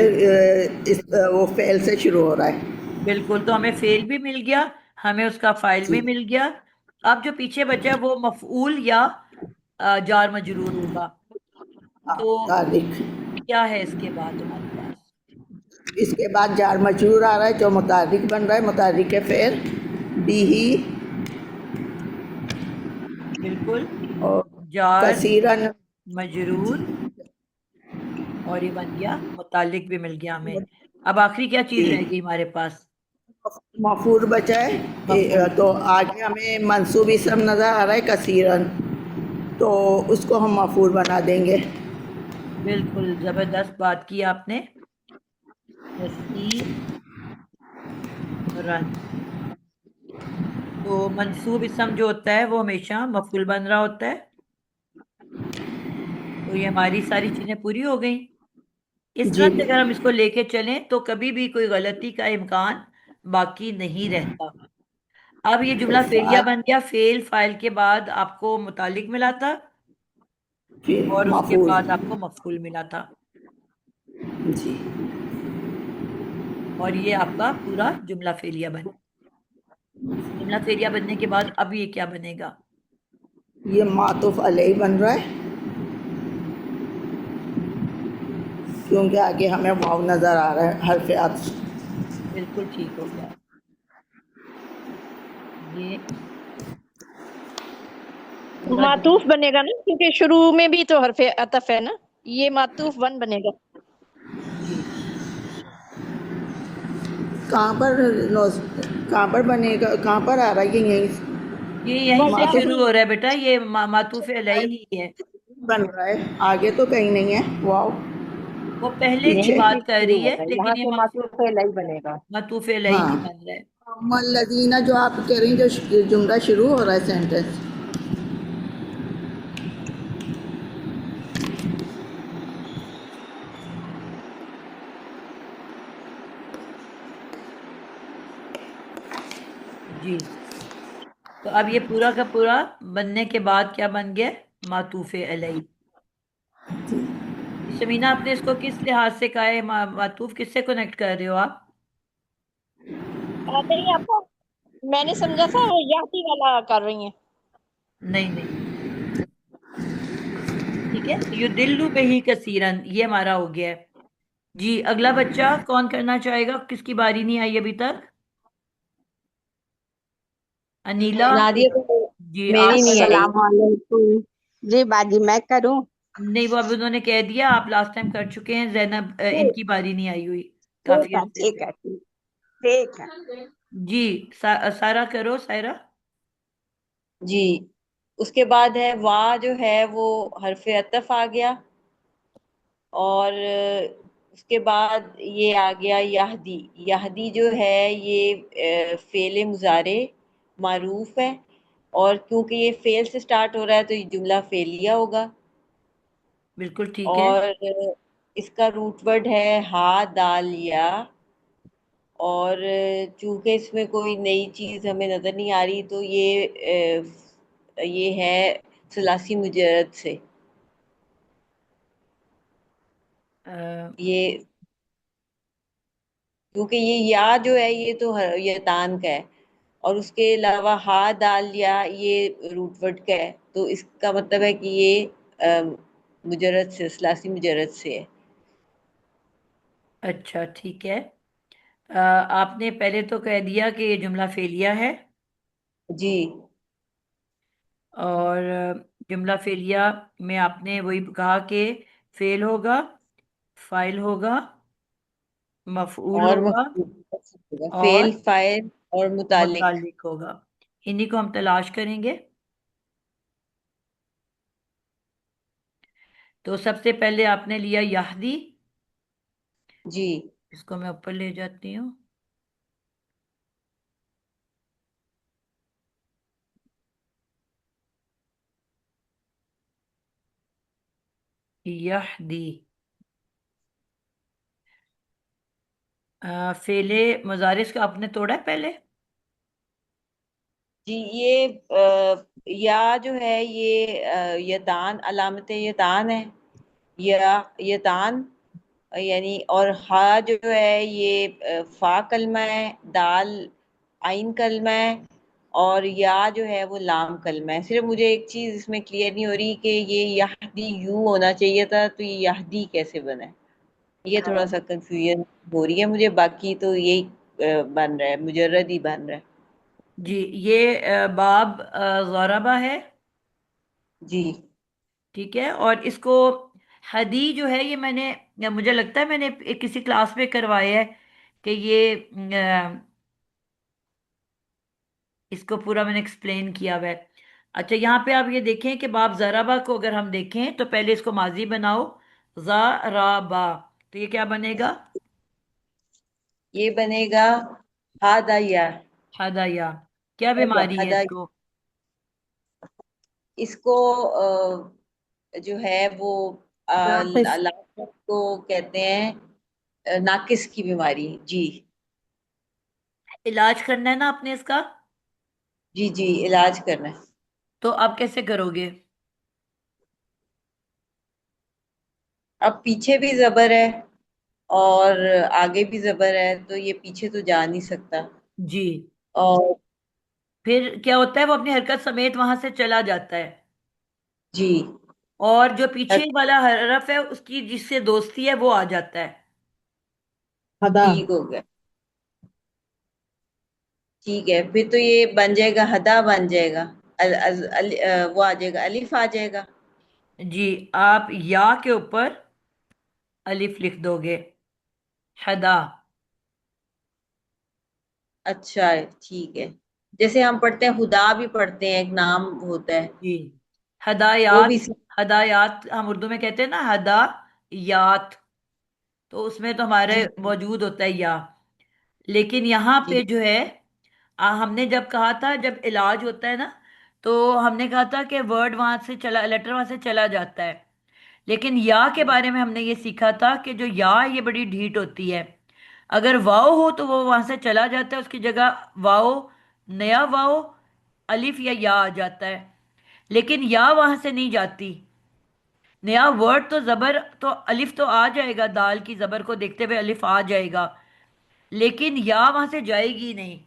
S4: وہ فعل سے شروع ہو رہا ہے.
S1: بالکل. تو ہمیں فعل بھی مل گیا، ہمیں اس کا فاعل بھی مل گیا. اب جو پیچھے بچا ہے وہ مفعول یا جار مجرور ہوگا. تو
S4: تاریخ
S1: کیا ہے اس کے بعد ہمارے پاس؟
S4: اس کے بعد جار مجرور آ رہا ہے جو متحرک بن رہا ہے. متحرک فعل بھی ہی
S1: بالکل.
S4: اور
S1: جار
S4: کثیرن
S1: مجرور اور یہ بن گیا متعلق بھی مل گیا ہمیں. اب آخری کیا چیز رہ گئی ہمارے پاس؟
S4: مفعول بچا ہے.
S1: مفعول.
S4: تو آگے ہمیں منصوب اسم نظر آ رہا ہے کثیرن، تو اس کو ہم مفعول بنا دیں گے.
S1: بالکل زبردست بات کی آپ نے. کثیر رن. تو منصوب اسم جو ہوتا ہے وہ ہمیشہ مفعول بن رہا ہوتا ہے. تو یہ ہماری ساری چیزیں پوری ہو گئیں. اس طرح
S4: جی
S1: سے اگر ہم اس کو لے کے چلیں تو کبھی بھی کوئی غلطی کا امکان باقی نہیں رہتا. اب یہ جملہ فعلیہ بن گیا. فعل فاعل کے بعد آپ کو متعلق ملا تھا
S4: پھر
S1: اور اس کے
S4: مفعول.
S1: بعد آپ کو مفعول ملا تھا.
S4: جی
S1: اور یہ آپ کا پورا جملہ فعلیہ بن. جملہ فعلیہ بننے کے بعد اب یہ کیا بنے گا؟
S4: یہ معطوف علیہ بن رہا ہے کیونکہ آگے ہمیں واو نظر آ رہا ہے حرف عطف.
S1: بالکل ٹھیک ہو گیا. یہ پورا
S5: معطوف بنے گا نا، کیونکہ شروع میں بھی تو حرف عطف ہے نا. یہ معطوف 1 بنے گا.
S1: جی
S4: کہاں پر بنے گا؟ کہاں پر آ رہا ہے؟ یہ یہیں
S1: یہ یہیں سے
S4: معطوف
S1: شروع ہو رہا ہے بیٹا. یہ معطوف علیہ ہی ہے.
S4: بن رہا ہے، آگے تو کہیں نہیں ہے واو.
S1: وہ پہلے کی
S4: پیچھے
S1: بات کر رہی ہے
S2: یہاں
S1: لیکن یہ
S2: سے معطوف علیہ بنے گا.
S1: معطوف علیہ
S4: ہاں
S1: ہی بن رہا ہے.
S4: الذین جو آپ کہہ رہی ہیں جو جملہ شروع ہو رہا ہے سینٹنس.
S1: جی تو اب یہ پورا کا پورا بننے کے بعد کیا بن گیا؟ معطوف علیہ.
S4: जी।
S1: शमीना, आपने इसको किस लिहाज से कहा है? मातूफ किससे कनेक्ट कर रहे हो आप?
S7: नहीं आपको, मैंने समझा था वो याती वाला कर रही हैं।
S1: नहीं नहीं, ठीक है। युदिल्लु बिही कसीरन, ये हमारा हो गया है। जी, अगला बच्चा कौन करना चाहेगा? किसकी बारी नहीं आई अभी तक? अनीला।
S7: नादिया को,
S1: जी,
S7: मेरी
S1: आप
S7: नहीं
S1: करो।
S7: आई।
S9: अस्सलाम वालेकुम। जी बाजी मैं करूं?
S1: नहीं, वो अब उन्होंने कह दिया, आप लास्ट टाइम कर चुके हैं। जैनब,
S9: ठीक
S1: इनकी बारी नहीं आई हुई
S9: ठीक
S1: काफी
S9: है
S1: अरसे
S9: ठीक
S1: से।
S9: है ठीक। ठीक है।
S1: जी, सारा करो, सायरा।
S3: जी, उसके बाद है वाह जो है वो हरफ अतफ आ गया, और उसके बाद ये आ गया यहदी। यहदी जो है ये फेल मुजारे मारूफ है, और क्योंकि ये फेल से स्टार्ट हो रहा है तो ये जुमला फेलिया होगा।
S1: बिल्कुल ठीक है।
S3: और इसका रूट वर्ड है हा दाल या, और चूंकि इसमें कोई नई चीज हमें नजर नहीं आ रही तो ये है सलासी मुजरद से।
S1: अ,
S3: ये क्योंकि ये या जो है ये तो ये तान का है, और उसके अलावा हा दाल या ये रूट वर्ड का है, तो इसका मतलब है कि ये मुजरद से, सलासी मुजरद से है।
S1: अच्छा, ठीक है। आपने पहले तो कह दिया कि ये जुमला फेलिया है।
S3: जी।
S1: और जुमला फेलिया में आपने वही कहा कि फेल होगा, फाइल होगा, मफऊल
S3: और
S1: होगा, और
S3: फेल फाइल और मुतालिक।
S1: मुतालिक होगा। इन्हीं को हम तलाश करेंगे। तो सबसे पहले आपने लिया यहदी।
S3: जी।
S1: इसको मैं ऊपर ले जाती हूँ। यहदी। फेले मुजारिस का आपने तोड़ा है पहले।
S3: जी, ये या जो है ये यतान, अलामत यतान है, या यतान यानी, और हा जो है ये फा कलमा है, दाल आइन कलमा है, और या जो है वो लाम कलमा है। सिर्फ मुझे एक चीज इसमें क्लियर नहीं हो रही कि ये यहदी यू होना चाहिए था, तो ये यहदी कैसे बना है, ये थोड़ा
S1: हाँ
S3: सा कंफ्यूजन हो रही है मुझे। बाकी तो यही बन रहा है, मुजर्रद ही बन रहा है।
S1: जी, ये बाब ज़राबा है।
S3: जी।
S1: ठीक है। और इसको हदी जो है, ये मैंने, या मुझे लगता है मैंने किसी क्लास में करवाया है कि ये इसको पूरा मैंने एक्सप्लेन किया हुआ है। अच्छा, यहाँ पे आप ये देखें कि बाब ज़राबा को अगर हम देखें तो पहले इसको माजी बनाओ, ज़राबा। तो ये क्या बनेगा?
S3: ये बनेगा हादाया।
S1: हदाया। क्या बीमारी है
S3: हदा,
S1: इसको?
S3: इसको जो है वो
S9: नाकिस।
S3: लाफत को कहते हैं, नाकिस की बीमारी। जी।
S1: इलाज करना है ना आपने इसका?
S3: जी जी, इलाज करना है।
S1: तो आप कैसे करोगे?
S3: अब पीछे भी जबर है और आगे भी जबर है, तो ये पीछे तो जा नहीं सकता।
S1: जी,
S3: और
S1: फिर क्या होता है, वो अपनी हरकत समेत वहां से चला जाता है।
S3: जी,
S1: और जो पीछे
S3: हर-
S1: वाला हरफ है उसकी जिससे दोस्ती है वो आ जाता है।
S9: हदा।
S3: ठीक हो गया। ठीक है, फिर तो ये बन जाएगा, हदा बन जाएगा। वो आ जाएगा, अलिफ आ जाएगा।
S1: जी, आप या के ऊपर अलिफ लिख दोगे, हदा।
S3: अच्छा है, ठीक है। जैसे हम पढ़ते हैं, हुदा भी पढ़ते हैं, एक नाम होता है,
S1: जी,
S3: वो
S1: हदायात।
S3: भी।
S1: हदायात हम उर्दू में कहते हैं ना, हदायात। तो उसमें तो हमारे
S3: जी
S1: मौजूद होता है या। लेकिन यहाँ
S3: जी
S1: पे जो है, हमने जब कहा था, जब इलाज होता है ना, तो हमने कहा था कि वर्ड वहां से चला, लेटर वहां से चला जाता है। लेकिन या के बारे में हमने ये सीखा था कि जो या है, ये बड़ी ढीठ होती है। अगर वाओ हो तो वो वहां से चला जाता है, उसकी जगह वाओ, नया वाओ, अलिफ या आ जाता है। लेकिन या वहां से नहीं जाती। नया वर्ड तो जबर तो अलिफ तो आ जाएगा, दाल की जबर को देखते हुए अलिफ आ जाएगा, लेकिन या वहां से जाएगी नहीं।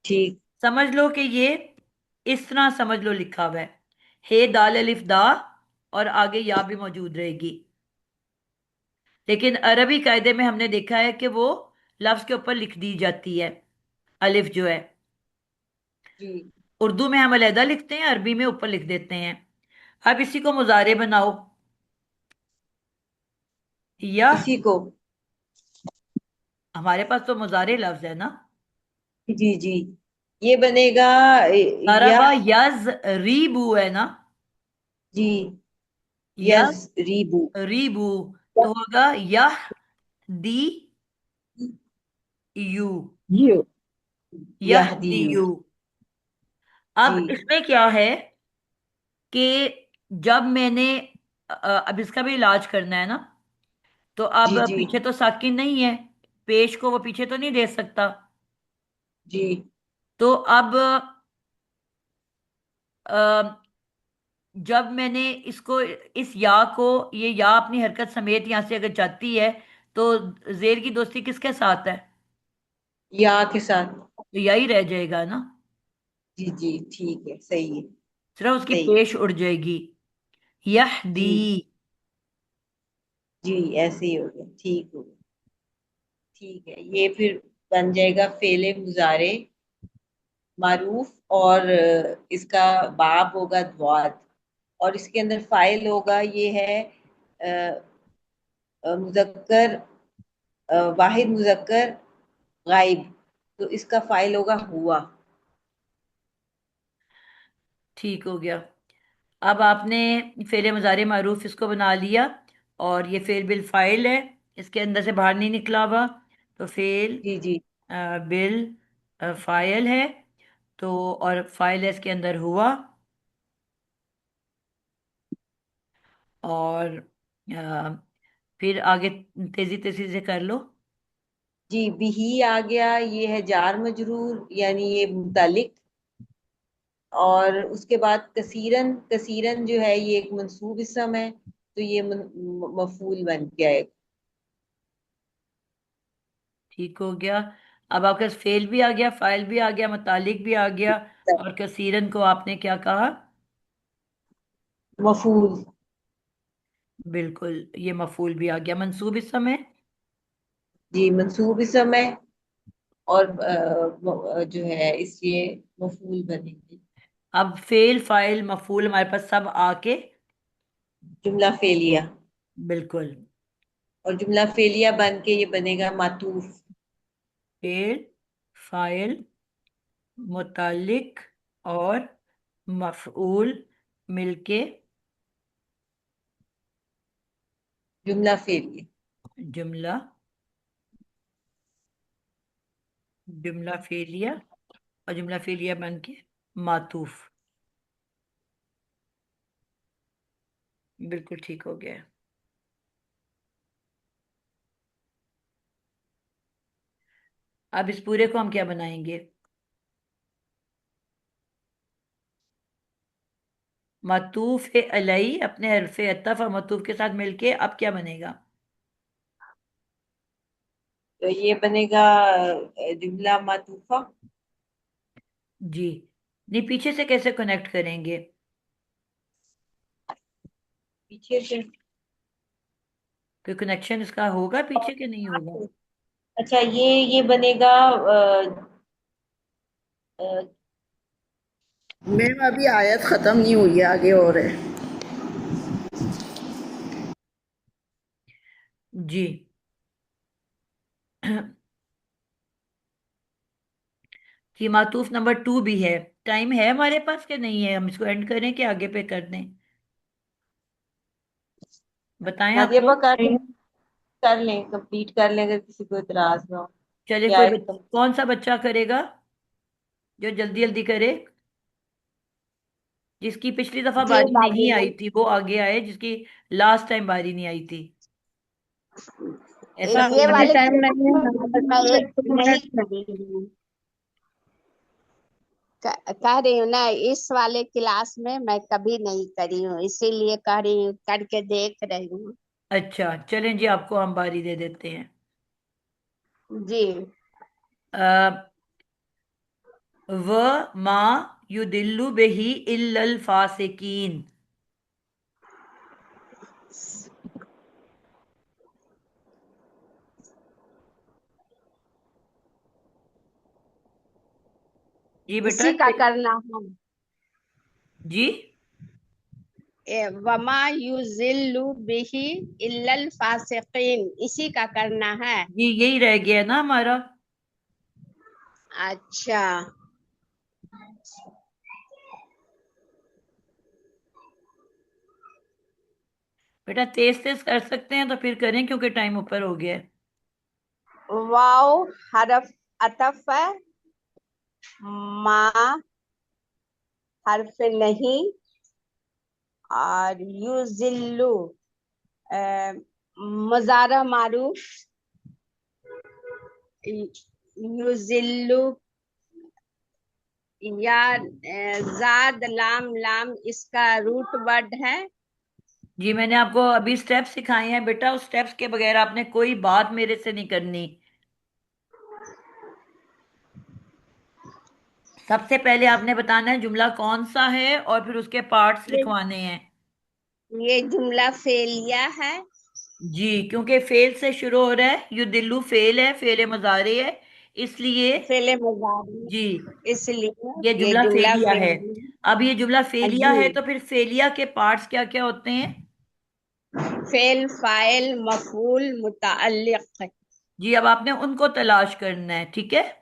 S3: ठीक।
S1: समझ लो कि ये इस तरह समझ लो लिखा हुआ है, हे दाल अलिफ दा, और आगे या भी मौजूद रहेगी। लेकिन अरबी कायदे में हमने देखा है कि वो लफ्ज के ऊपर लिख दी जाती है, अलिफ जो है।
S3: जी।
S1: उर्दू में हम अलहदा लिखते हैं, अरबी में ऊपर लिख देते हैं। अब इसी को मुजारे बनाओ। या
S3: इसी को।
S1: हमारे पास तो मुजारे लफ्ज है ना।
S3: जी जी। ये बनेगा
S1: दरबा
S3: यह।
S1: यज रीबू है ना।
S3: जी।
S1: यज
S3: यस। रीबू।
S1: रीबू तो होगा यह दी यू,
S9: यू।
S1: यह दी
S3: यहदियु।
S1: यू।
S3: जी
S1: अब इसमें क्या है कि जब मैंने अब इसका भी इलाज करना है ना, तो अब
S3: जी जी
S1: पीछे तो साकिन नहीं है, पेश को वो पीछे तो नहीं दे सकता।
S3: जी
S1: तो अब अ, जब मैंने इसको, इस या को, ये या अपनी हरकत समेत यहां से अगर जाती है, तो जेर की दोस्ती किसके साथ है?
S3: या के साथ।
S1: तो यही रह जाएगा ना,
S3: जी जी ठीक है, सही है।
S1: सिर्फ उसकी
S3: सही।
S1: पेश उड़ जाएगी। यह दी।
S3: जी जी, ऐसे ही हो गया, ठीक हो गया। ठीक है, ये फिर बन जाएगा फेले मुजारे मारूफ, और इसका बाब होगा द्वाद, और इसके अंदर फाइल होगा, ये है मुजक्कर, वाहिद मुजक्कर गायब, तो इसका फाइल होगा हुआ।
S1: ठीक हो गया। अब आपने फेले मुजारे मारूफ इसको बना लिया, और ये फेल बिल फाइल है, इसके अंदर से बाहर नहीं निकला हुआ, तो फेल
S3: जी जी
S1: बिल फाइल है। तो और फाइल है इसके अंदर हुआ, और अ, फिर आगे तेजी तेजी से कर लो।
S3: जी। बिही आ गया, ये है जार मजरूर, यानी ये मुतालिक, और उसके बाद कसीरन, कसीरन जो है ये एक मंसूब इसम है, तो ये मफूल बन गया है।
S1: ठीक हो गया। अब आपके पास फेल भी आ गया, फाइल भी आ गया, मुतालिक भी आ गया, और कसीरन को आपने क्या कहा?
S3: मफूल।
S1: बिल्कुल, ये मफूल भी आ गया, मंसूब इस समय।
S3: जी, मंसूब इसम है, और जो है इसलिए मफूल बनेंगे।
S1: अब फेल फाइल मफूल हमारे पास सब आके,
S3: जुमला फेलिया,
S1: बिल्कुल,
S3: और जुमला फेलिया बन के ये बनेगा मातूफ।
S1: फेल फाइल मुतालिक और मफऊल मिलके
S3: जुमला फेलिया।
S1: जुमला, जुमला फेलिया, और जुमला फेलिया बन के मातूफ। बिल्कुल ठीक हो गया है। अब इस पूरे को हम क्या बनाएंगे? मतूफ अलई अपने हरफ अतफ और मतूफ के साथ मिलके अब क्या बनेगा?
S3: तो ये बनेगा जुमला मातूफा।
S1: जी, नहीं, पीछे से कैसे कनेक्ट करेंगे?
S3: पीछे से।
S1: कोई कनेक्शन इसका होगा पीछे के नहीं होगा?
S3: अच्छा, ये बनेगा अ,
S4: मैम अभी आयत ख़त्म नहीं हुई है, आगे और है।
S1: जी। कि मातूफ नंबर 2 भी है। टाइम है हमारे पास कि नहीं है? हम इसको एंड करें कि आगे पे कर दें? बताएं आप
S3: नादिया
S1: लोग।
S3: कर लें, कंप्लीट कर लें, अगर किसी को इतराज ना हो।
S1: चलिए,
S3: क्या
S1: कोई
S3: है
S1: कौन सा बच्चा करेगा जो जल्दी जल्दी करे? जिसकी पिछली दफा
S7: जी
S1: बारी
S7: बाजी
S1: नहीं
S7: मैं
S1: आई थी वो आगे आए, जिसकी लास्ट टाइम बारी नहीं आई थी। ऐसा
S7: ये
S1: कोई है?
S7: वाले टाइम नहीं है, मैं एक मिनट खड़ी हूँ।
S9: कह रही हूँ ना, इस वाले क्लास में मैं कभी नहीं करी हूँ, इसीलिए कह रही हूँ, करके देख रही हूँ।
S1: अच्छा चलें जी, आपको हम बारी दे देते हैं।
S9: जी।
S1: व मा युदिल्लु बिही इल्लल फासिकीन। जी बेटा
S9: इसी का करना है।
S1: जी
S9: वमा युजिल्लु बिही इल्लल फासिकीन, इसी का करना है।
S1: जी यही रह गया ना हमारा।
S9: अच्छा।
S1: बेटा तेज तेज कर सकते हैं तो फिर करें, क्योंकि टाइम ऊपर हो गया है।
S9: वाव हरफ अतफ है, मा हरफ नहीं, और युजिल्लु मुजारा मारूफ, युजिल्लु या जाद लाम लाम इसका रूट वर्ड है।
S1: जी मैंने आपको अभी स्टेप्स सिखाए हैं बेटा, उस स्टेप्स के बगैर आपने कोई बात मेरे से नहीं करनी। सबसे पहले आपने बताना है जुमला कौन सा है और फिर उसके पार्ट्स
S9: ये
S1: लिखवाने हैं।
S9: ये जुमला फेलिया है।
S1: जी क्योंकि फेल से शुरू हो रहा है, यू दिल्लू फेल है, फेल मुजारे है, इसलिए
S9: फेले मुजारी,
S1: जी
S9: इसलिए
S1: ये
S9: ये
S1: जुमला
S9: जुमला
S1: फेलिया है।
S9: फेलिया।
S1: अब ये जुमला फेलिया
S9: जी।
S1: है तो फिर फेलिया के पार्ट्स क्या क्या होते हैं?
S9: Fail, file, मफूल, मुतअल्लिक।
S1: जी अब आपने उनको तलाश करना है, ठीक है।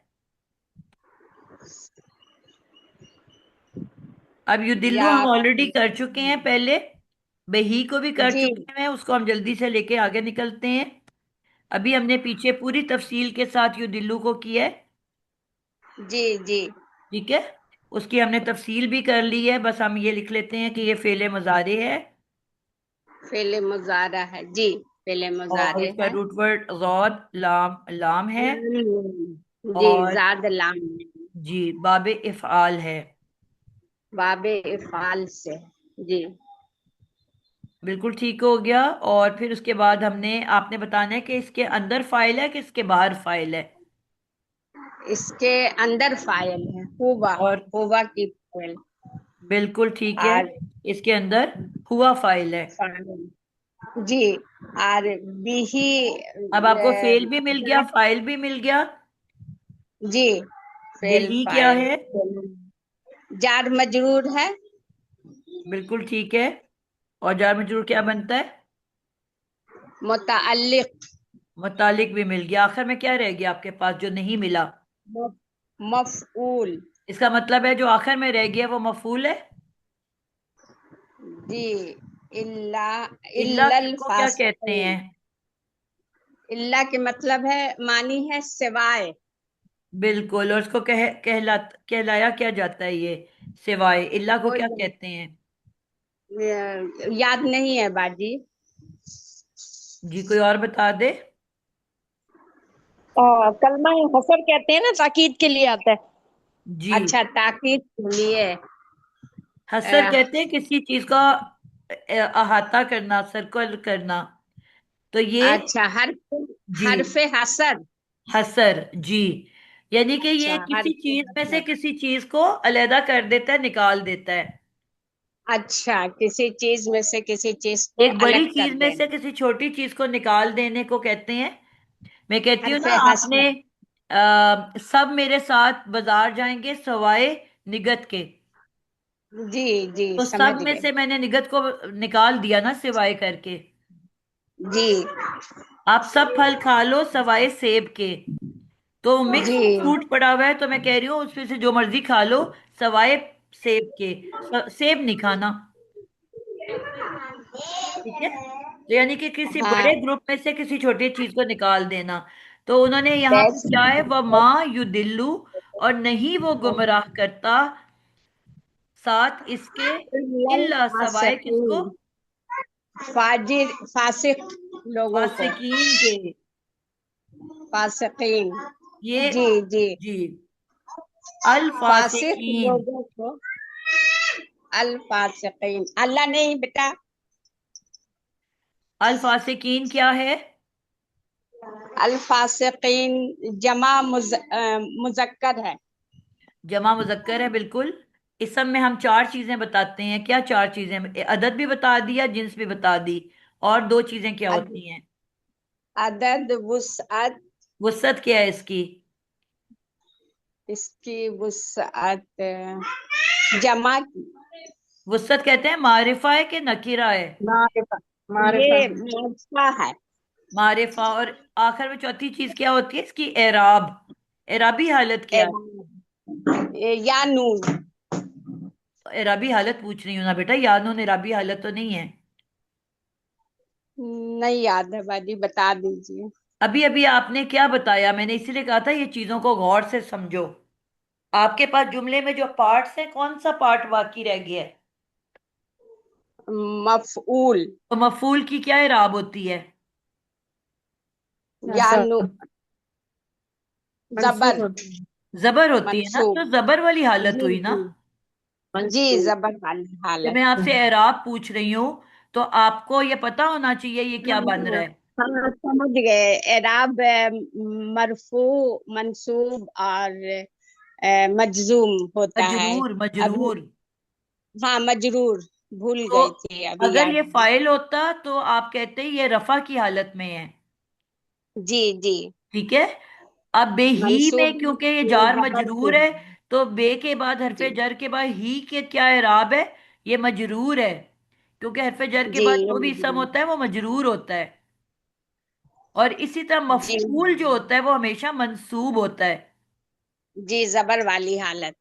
S1: अब यू दिल्लू
S9: या
S1: हम ऑलरेडी कर चुके हैं पहले, बही को भी कर
S9: जी
S1: चुके हैं, उसको हम जल्दी से लेके आगे निकलते हैं। अभी हमने पीछे पूरी तफसील के साथ यू दिल्लू को किया है,
S9: जी जी।
S1: ठीक है। उसकी हमने तफसील भी कर ली है, बस हम ये लिख लेते हैं कि ये फेले मुजारे है
S9: फेले मुजारा है जी, फेले
S1: और
S9: मुजारे
S1: इसका
S9: है।
S1: रूट वर्ड ज़ाद लाम लाम है
S9: जी,
S1: और
S9: जाद लाम,
S1: जी बाबे इफ़आल है।
S9: बाबे इफ़ाल से। जी।
S1: बिल्कुल ठीक हो गया। और फिर उसके बाद हमने आपने बताना है कि इसके अंदर फाइल है कि इसके बाहर फाइल है।
S9: इसके अंदर फाइल है, हुआ,
S1: और
S9: हुआ की फाइल।
S1: बिल्कुल ठीक है,
S9: और
S1: इसके अंदर हुआ फाइल है।
S9: फाइल जी। और बिही
S1: अब आपको फेल भी मिल गया,
S9: जाद,
S1: फाइल भी मिल गया।
S9: जी, फेल
S1: बेही क्या
S9: फाइल,
S1: है?
S9: जार मजरूर है।
S1: बिल्कुल ठीक है। और जार मजरूर क्या बनता है?
S9: मुतअल्लिक,
S1: मुतालिक भी मिल गया। आखिर में क्या रह गया आपके पास जो नहीं मिला?
S9: मफऊल।
S1: इसका मतलब है जो आखिर में रह गया वो मफूल है।
S9: जी। इल्ला,
S1: इल्ला
S9: इल्लल
S1: को क्या कहते
S9: फासिकीन।
S1: हैं?
S9: इल्ला के मतलब है, मानी है सिवाय।
S1: बिल्कुल, और उसको कहलाया क्या जाता है ये सिवाय? इल्ला को क्या
S9: कोई
S1: कहते हैं?
S9: याद नहीं है बाजी।
S1: जी कोई और बता दे।
S7: कलमा हसर कहते हैं ना, ताकीद के लिए आता है।
S1: जी
S9: अच्छा, ताकीद के लिए।
S1: हसर कहते हैं किसी चीज का अहाता करना, सर्कल करना। तो ये
S9: अच्छा,
S1: जी
S9: हरफे हसर।
S1: हसर जी, यानी कि ये
S9: अच्छा,
S1: किसी
S9: हरफे
S1: चीज में से
S9: हसर।
S1: किसी चीज को अलहदा कर देता है, निकाल देता है।
S9: अच्छा, किसी चीज में से किसी चीज को
S1: एक बड़ी
S9: अलग कर
S1: चीज में से
S9: देना।
S1: किसी छोटी चीज को निकाल देने को कहते हैं। मैं कहती हूँ ना,
S9: हरफे
S1: आपने
S9: हसर।
S1: सब मेरे साथ बाजार जाएंगे सवाए निगत के।
S9: जी जी,
S1: तो
S9: समझ
S1: सब में
S9: गए।
S1: से मैंने निगत को निकाल दिया ना सिवाय करके।
S9: जी
S1: आप सब फल खा लो सवाए सेब के। तो मिक्स
S9: जी
S1: फ्रूट पड़ा हुआ है तो मैं कह रही हूँ उसमें से जो मर्जी खा लो सवाए सेब के। सेब नहीं खाना, ठीक है। तो यानी कि किसी
S9: हाँ।
S1: बड़े ग्रुप में से किसी छोटी चीज को निकाल देना। तो उन्होंने यहाँ पे
S9: दैट्स
S1: क्या है, वह माँ यू दिल्लू, और नहीं वो गुमराह करता साथ इसके, इल्ला सवाए किसको?
S9: फासिकीन, फाजिर, फासिक लोगों को।
S1: फासिकीन के।
S9: फासिकीन।
S1: ये
S9: जी जी।
S1: जी
S9: फासिक
S1: अल-फासिकीन।
S9: लोगों को, अल फासिकीन, अल्लाह नहीं बेटा,
S1: अल-फासिकीन क्या है?
S9: अल फासिकीन जमा मुजक्कर है।
S1: जमा मुजक्कर है, बिल्कुल। इसम में हम चार चीजें बताते हैं। क्या चार चीजें? अदद भी बता दिया, जिन्स भी बता दी, और दो चीजें क्या
S9: अद,
S1: होती हैं?
S9: अदद, वुसअत,
S1: वसत क्या है इसकी?
S9: इसकी वुसअत जमा की।
S1: वसत कहते हैं मारिफा है कि नकीरा है?
S7: मारिफा, मारिफा
S9: ये
S7: है।
S9: मारिफा है।
S1: मारिफा। और आखिर में चौथी चीज क्या होती है इसकी? एराब। एराबी हालत क्या है?
S9: या नून।
S1: एराबी हालत पूछ रही हूँ ना बेटा, याद हो, एराबी हालत तो नहीं है।
S9: नहीं याद है बाजी, बता दीजिए।
S1: अभी अभी आपने क्या बताया? मैंने इसीलिए कहा था ये चीजों को गौर से समझो। आपके पास जुमले में जो पार्ट्स हैं, कौन सा पार्ट बाकी रह गया है?
S9: मफऊल,
S1: तो मफूल की क्या इराब होती है?
S9: या नू,
S7: नसब, मंसूब
S9: जबर,
S7: होती है।
S1: जबर होती है ना,
S9: मंसूब।
S1: तो जबर वाली हालत
S9: जी
S1: हुई ना।
S9: जी, जी
S7: मंसूब।
S9: जबर वाली
S1: जब
S9: हालत।
S1: मैं आपसे एराब पूछ रही हूँ, तो आपको ये पता होना चाहिए ये क्या बन रहा
S9: हाँ
S1: है।
S9: हाँ, समझ गए। एराब मरफू, मंसूब और मजजूम होता है।
S1: मजरूर,
S9: अभी
S1: मजरूर।
S9: हाँ, मजरूर भूल
S1: तो
S9: गई थी, अभी
S1: अगर
S9: याद
S1: ये
S9: आई।
S1: फाइल होता तो आप कहते ये रफा की हालत में है।
S9: जी जी।
S1: ठीक है। अब बे ही
S9: मंसूब
S1: में क्योंकि ये
S9: ये
S1: जार
S9: जबर से
S1: मजरूर है,
S9: है।
S1: तो बे के बाद हरफे
S9: जी
S1: जर के बाद ही के क्या इराब है? ये मजरूर है। क्योंकि हरफे जर के
S9: जी,
S1: बाद
S9: ये
S1: जो भी इसम
S9: मजरूर।
S1: होता है वो मजरूर होता है। और इसी तरह
S9: जी
S1: मफूल जो होता है वो हमेशा मंसूब होता है।
S9: जी, जबर वाली हालत,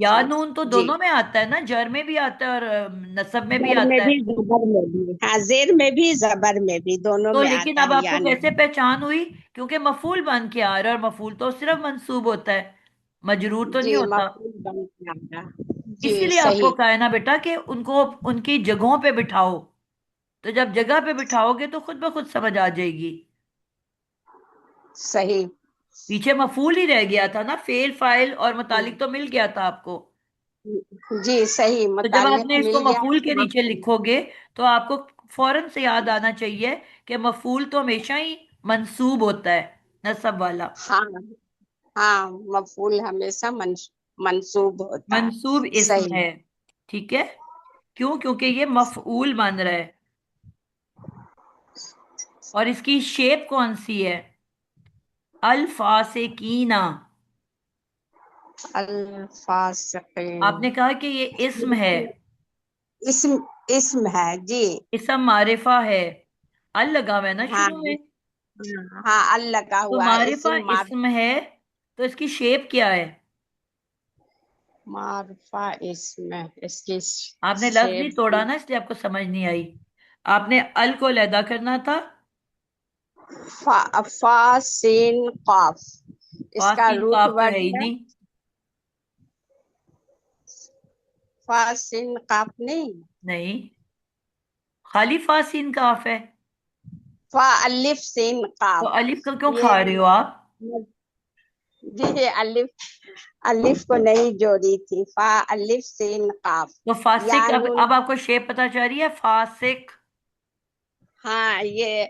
S1: या
S9: मंसूब।
S1: नून तो
S9: जी,
S1: दोनों में आता है ना, जर में भी आता है और नसब में भी
S9: जर में
S1: आता
S9: भी
S1: है।
S9: जबर में भी, हाँ, जेर में भी जबर में भी, दोनों
S1: तो
S9: में
S1: लेकिन
S9: आता
S1: अब
S9: है
S1: आपको
S9: यानी।
S1: कैसे पहचान हुई? क्योंकि मफूल बन के आ रहा है, और मफूल तो सिर्फ मंसूब होता है, मजरूर तो नहीं
S9: जी,
S1: होता।
S9: मफूल बन के आता। जी
S1: इसीलिए आपको
S9: सही।
S1: कहा है ना बेटा कि उनको उनकी जगहों पे बिठाओ। तो जब जगह पे बिठाओगे तो खुद ब खुद समझ आ जाएगी।
S9: सही।
S1: पीछे मफूल ही रह गया था ना, फेल फाइल और मुतालिक तो मिल गया था आपको।
S9: जी सही,
S1: तो जब
S9: मुतालिक
S1: आपने इसको
S9: मिल गया
S1: मफूल के
S9: था
S1: नीचे
S9: आपको।
S1: लिखोगे, तो आपको फौरन से याद आना चाहिए कि मफूल तो हमेशा ही मंसूब होता है, नसब वाला।
S9: हाँ हाँ, मफूल हमेशा मंसूब होता है।
S1: मंसूब इस्म
S9: सही।
S1: है। ठीक है। क्यों? क्योंकि ये मफऊल बन रहा है। और इसकी शेप कौन सी है? अल्फासिकीना।
S9: अल्फासिकीन,
S1: आपने कहा कि ये इस्म है।
S9: इसम, इसम है जी।
S1: इसम मारिफा है। अल लगा हुआ है ना
S9: हाँ
S1: शुरू में।
S9: हाँ, अल लगा
S1: तो
S9: हुआ है,
S1: मारिफा
S9: इसम मार,
S1: इस्म है, तो इसकी शेप क्या है?
S9: मारफा इसम, इसकी
S1: आपने लफ्ज नहीं
S9: शेप
S1: तोड़ा ना, इसलिए आपको समझ नहीं आई। आपने अल को अलहदा करना था।
S9: फा सीन काफ, इसका
S1: फासिन
S9: रूट
S1: काफ तो है
S9: वर्ड
S1: ही
S9: है।
S1: नहीं।
S9: फा सीन काफ नहीं,
S1: नहीं, खाली फासिन काफ है।
S9: फा अलिफ सीन
S1: तो
S9: काफ।
S1: अलिफ का क्यों
S9: ये
S1: खा रहे हो आप?
S9: जी, अलिफ, अलिफ को नहीं जोड़ी थी। फा अलिफ सीन काफ,
S1: तो फासिक,
S9: या
S1: अब
S9: नून।
S1: आपको शेप पता चल रही है, फासिक।
S9: हाँ, ये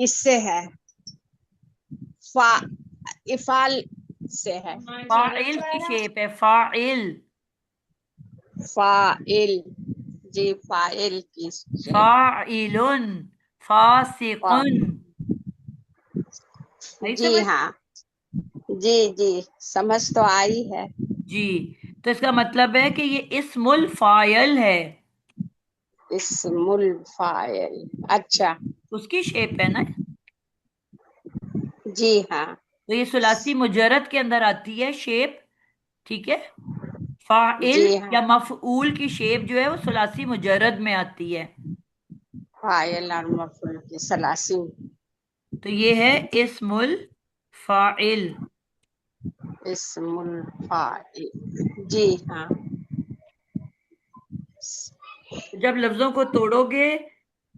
S9: इससे है, फा, इफाल से है।
S1: फाइल की शेप है, फाइल।
S9: फाइल, जी फाइल की शेप।
S1: फाइलुन,
S9: फा,
S1: फासिकुन। आई
S9: जी
S1: समझ?
S9: हाँ, जी जी, समझ तो आई है।
S1: जी। तो इसका मतलब है कि ये इस्मुल फाइल है।
S9: इस्मुल फाइल, अच्छा।
S1: उसकी शेप है ना।
S9: जी हाँ।
S1: तो ये सुलासी मुजरद के अंदर आती है शेप। ठीक है। फाइल
S9: जी हाँ,
S1: या मफऊल की शेप जो है वो सुलासी मुजरद में आती है।
S9: फाइल और मफूल की सलासी।
S1: तो ये है इस्मुल फाइल।
S9: इस्मुल फाइल, जी हाँ।
S1: जब लफ्जों को तोड़ोगे,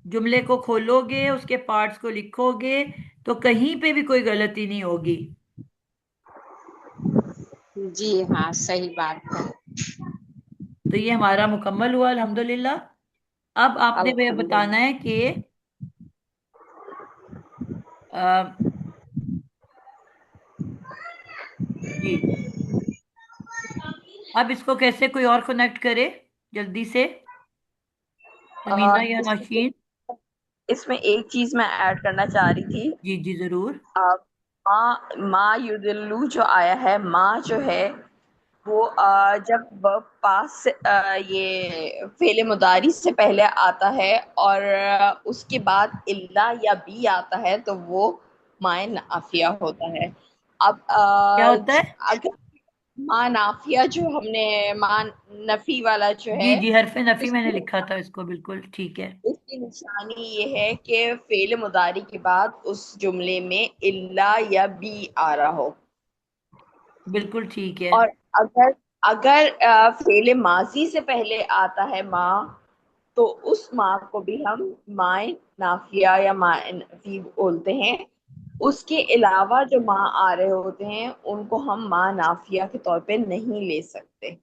S1: जुमले को खोलोगे, उसके पार्ट्स को लिखोगे, तो कहीं पे भी कोई गलती नहीं होगी।
S9: जी हाँ, सही बात है।
S1: तो ये हमारा मुकम्मल हुआ अल्हम्दुलिल्लाह। अब आपने वे बताना
S9: अल्हम्दुलिल्लाह।
S1: है कि अ, जी अब इसको कैसे कोई और कनेक्ट करे जल्दी से, समीना या
S3: इसमें
S1: नाशीन?
S3: इसमें एक चीज मैं ऐड करना चाह रही थी।
S1: जी जी जरूर।
S3: माँ माँ युदिल्लु जो आया है, माँ जो है वो जब पास से ये फेले मुदारी से पहले आता है और उसके बाद इल्ला या बी आता है तो वो माए नाफिया होता है। अब
S1: क्या होता है?
S3: अगर माँ नाफिया जो हमने माँ नफी वाला जो
S1: जी
S3: है,
S1: जी हरफ नफी मैंने
S3: उसकी
S1: लिखा था इसको, बिल्कुल ठीक है।
S3: उसकी निशानी ये है कि फेल मुदारी के बाद उस जुमले में इल्ला या बी आ रहा हो।
S1: बिल्कुल ठीक है।
S3: और अगर अगर फेले माजी से पहले आता है माँ, तो उस माँ को भी हम माए नाफिया या माए नफी बोलते हैं। उसके अलावा जो माँ आ रहे होते हैं उनको हम माँ नाफिया के तौर पे नहीं ले सकते।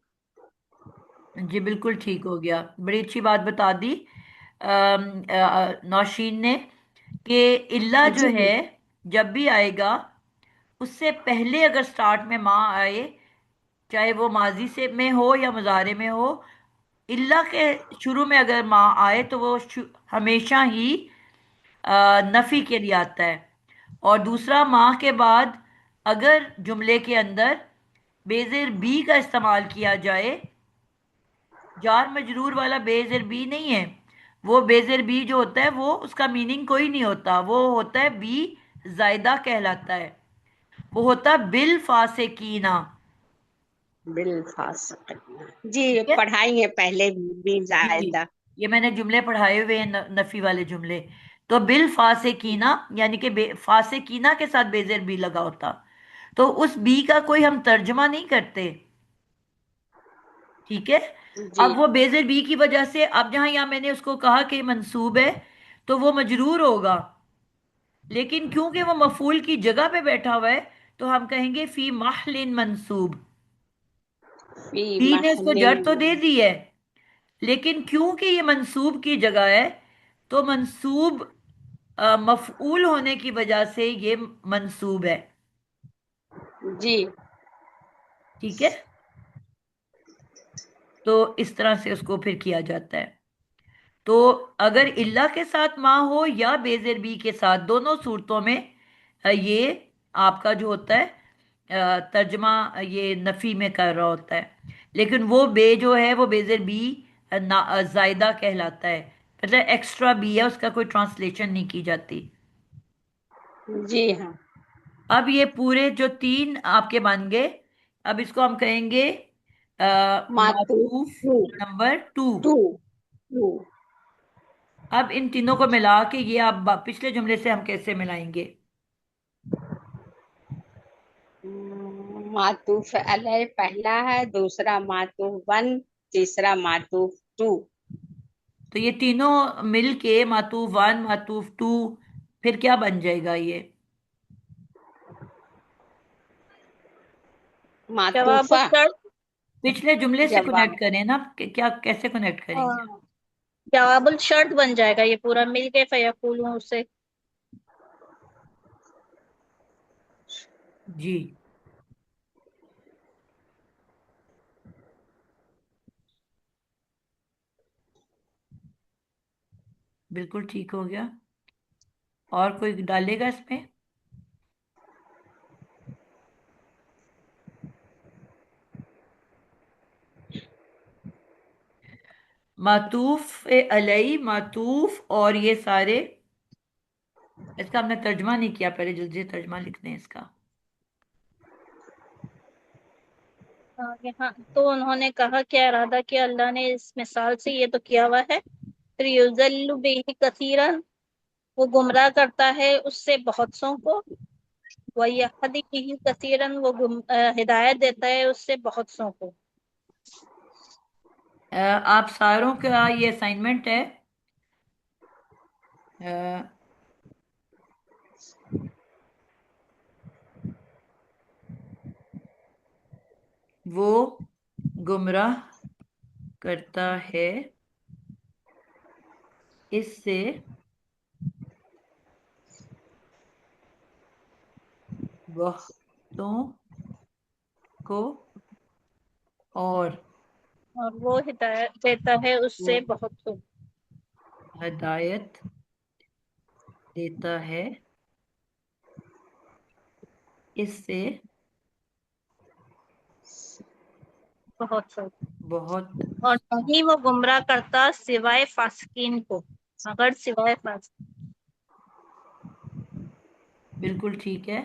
S1: जी बिल्कुल ठीक हो गया, बड़ी अच्छी बात बता दी नौशीन ने कि इल्ला जो
S3: जी
S1: है जब भी आएगा उससे पहले अगर स्टार्ट में माँ आए, चाहे वो माजी से में हो या मुजारे में हो, इल्ला के शुरू में अगर माँ आए तो वो हमेशा ही नफी के लिए आता है। और दूसरा, माँ के बाद अगर जुमले के अंदर बेजेर बी का इस्तेमाल किया जाए, जार मजरूर वाला बेजेर बी नहीं है, वो बेजेर बी जो होता है वो उसका मीनिंग कोई नहीं होता, वो होता है बी जायदा कहलाता है, वो होता है बिल फासिकीना।
S9: बिलफास। जी,
S1: ठीक है।
S9: पढ़ाई है पहले भी
S1: जी जी
S9: ज्यादा।
S1: ये मैंने जुमले पढ़ाए हुए हैं, नफी वाले जुमले। तो बिल फासिकीना यानी कि फासिकीना के साथ बेजेर बी लगा होता, तो उस बी का कोई हम तर्जमा नहीं करते। ठीक है।
S9: जी
S1: अब वो बेजेर बी की वजह से, अब जहां यहां मैंने उसको कहा कि मंसूब है तो वो मजरूर होगा, लेकिन क्योंकि वो मफूल की जगह पे बैठा हुआ है तो हम कहेंगे फी महलिन मंसूब।
S9: फी
S1: फी ने उसको
S9: महलिन।
S1: जड़ तो दे दी है, लेकिन क्योंकि ये मंसूब की जगह है तो मंसूब मफऊल होने की वजह से ये मंसूब है।
S9: जी
S1: ठीक है। तो इस तरह से उसको फिर किया जाता है। तो अगर इल्ला के साथ माँ हो या बेजेर बी के साथ, दोनों सूरतों में ये आपका जो होता है तर्जमा ये नफी में कर रहा होता है, लेकिन वो बे जो है वो बेजेर बी जायदा कहलाता है, मतलब एक्स्ट्रा बी है, उसका कोई ट्रांसलेशन नहीं की जाती।
S9: जी हाँ।
S1: अब ये पूरे जो तीन आपके बन गए, अब इसको हम कहेंगे
S9: मातू
S1: मातूफ
S9: two.
S1: Number two.
S9: Two. Two.
S1: अब इन तीनों को मिला के ये आप पिछले जुमले से हम कैसे मिलाएंगे?
S9: मातूफ अलह पहला है, दूसरा मातूफ वन, तीसरा मातूफ टू।
S1: तो ये तीनों मिल के मातूफ वन मातूफ टू, फिर क्या बन जाएगा ये?
S7: जवाब
S9: मातूफा।
S7: शर्त।
S1: पिछले जुमले से
S9: जवाब।
S1: कनेक्ट करें ना, क्या कैसे कनेक्ट करेंगे?
S7: हाँ, जवाबुल शर्त बन जाएगा ये पूरा मिल के फयकूलू से।
S1: जी बिल्कुल ठीक हो गया। और कोई डालेगा इसमें? मातूफ अलई, मातूफ और ये सारे, इसका हमने तर्जमा नहीं किया, पहले जल्दी से तर्जमा लिखते हैं इसका।
S7: यहाँ तो उन्होंने कहा, क्या इरादा किया अल्लाह ने इस मिसाल से, ये तो किया हुआ है। फिर युज़ल्लु बिही कसीरन, वो गुमराह करता है उससे बहुत सौ को। वयहदी बिही कसीरन, वो हिदायत देता है उससे बहुत सौ को।
S1: आप सारों का ये असाइनमेंट है। अ, वो गुमराह करता है, इससे बहुतों को, और
S7: वो हिदायत देता है उससे
S1: वो
S7: बहुत को।
S1: हदायत देता है, इससे
S7: बहुत से।
S1: बहुत
S7: और नहीं वो गुमराह करता सिवाय फासिकीन को, मगर सिवाय फासिक।
S1: बिल्कुल ठीक है।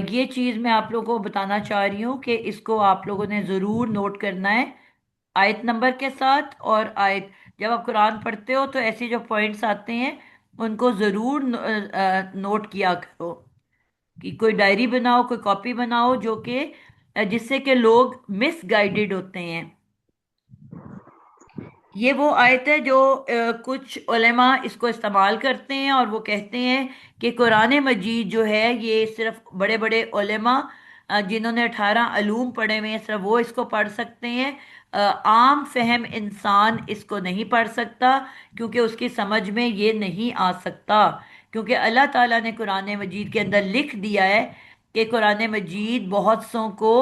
S1: ये चीज मैं आप लोगों को बताना चाह रही हूँ कि इसको आप लोगों ने जरूर नोट करना है आयत नंबर के साथ। और आयत, जब आप कुरान पढ़ते हो तो ऐसे जो पॉइंट्स आते हैं उनको जरूर नोट किया करो, कि कोई डायरी बनाओ, कोई कॉपी बनाओ, जो कि जिससे कि लोग मिस गाइडेड होते हैं। ये वो आयत है जो कुछ उलेमा इसको इस्तेमाल करते हैं और वो कहते हैं कि कुरान मजीद जो है ये सिर्फ बड़े बड़े उलेमा जिन्होंने 18 अलूम पढ़े हुए हैं सिर्फ वो इसको पढ़ सकते हैं। आम फहम इंसान इसको नहीं पढ़ सकता, क्योंकि उसकी समझ में ये नहीं आ सकता। क्योंकि अल्लाह ताला ने कुरान मजीद के अंदर लिख दिया है कि कुरान मजीद बहुत सौ को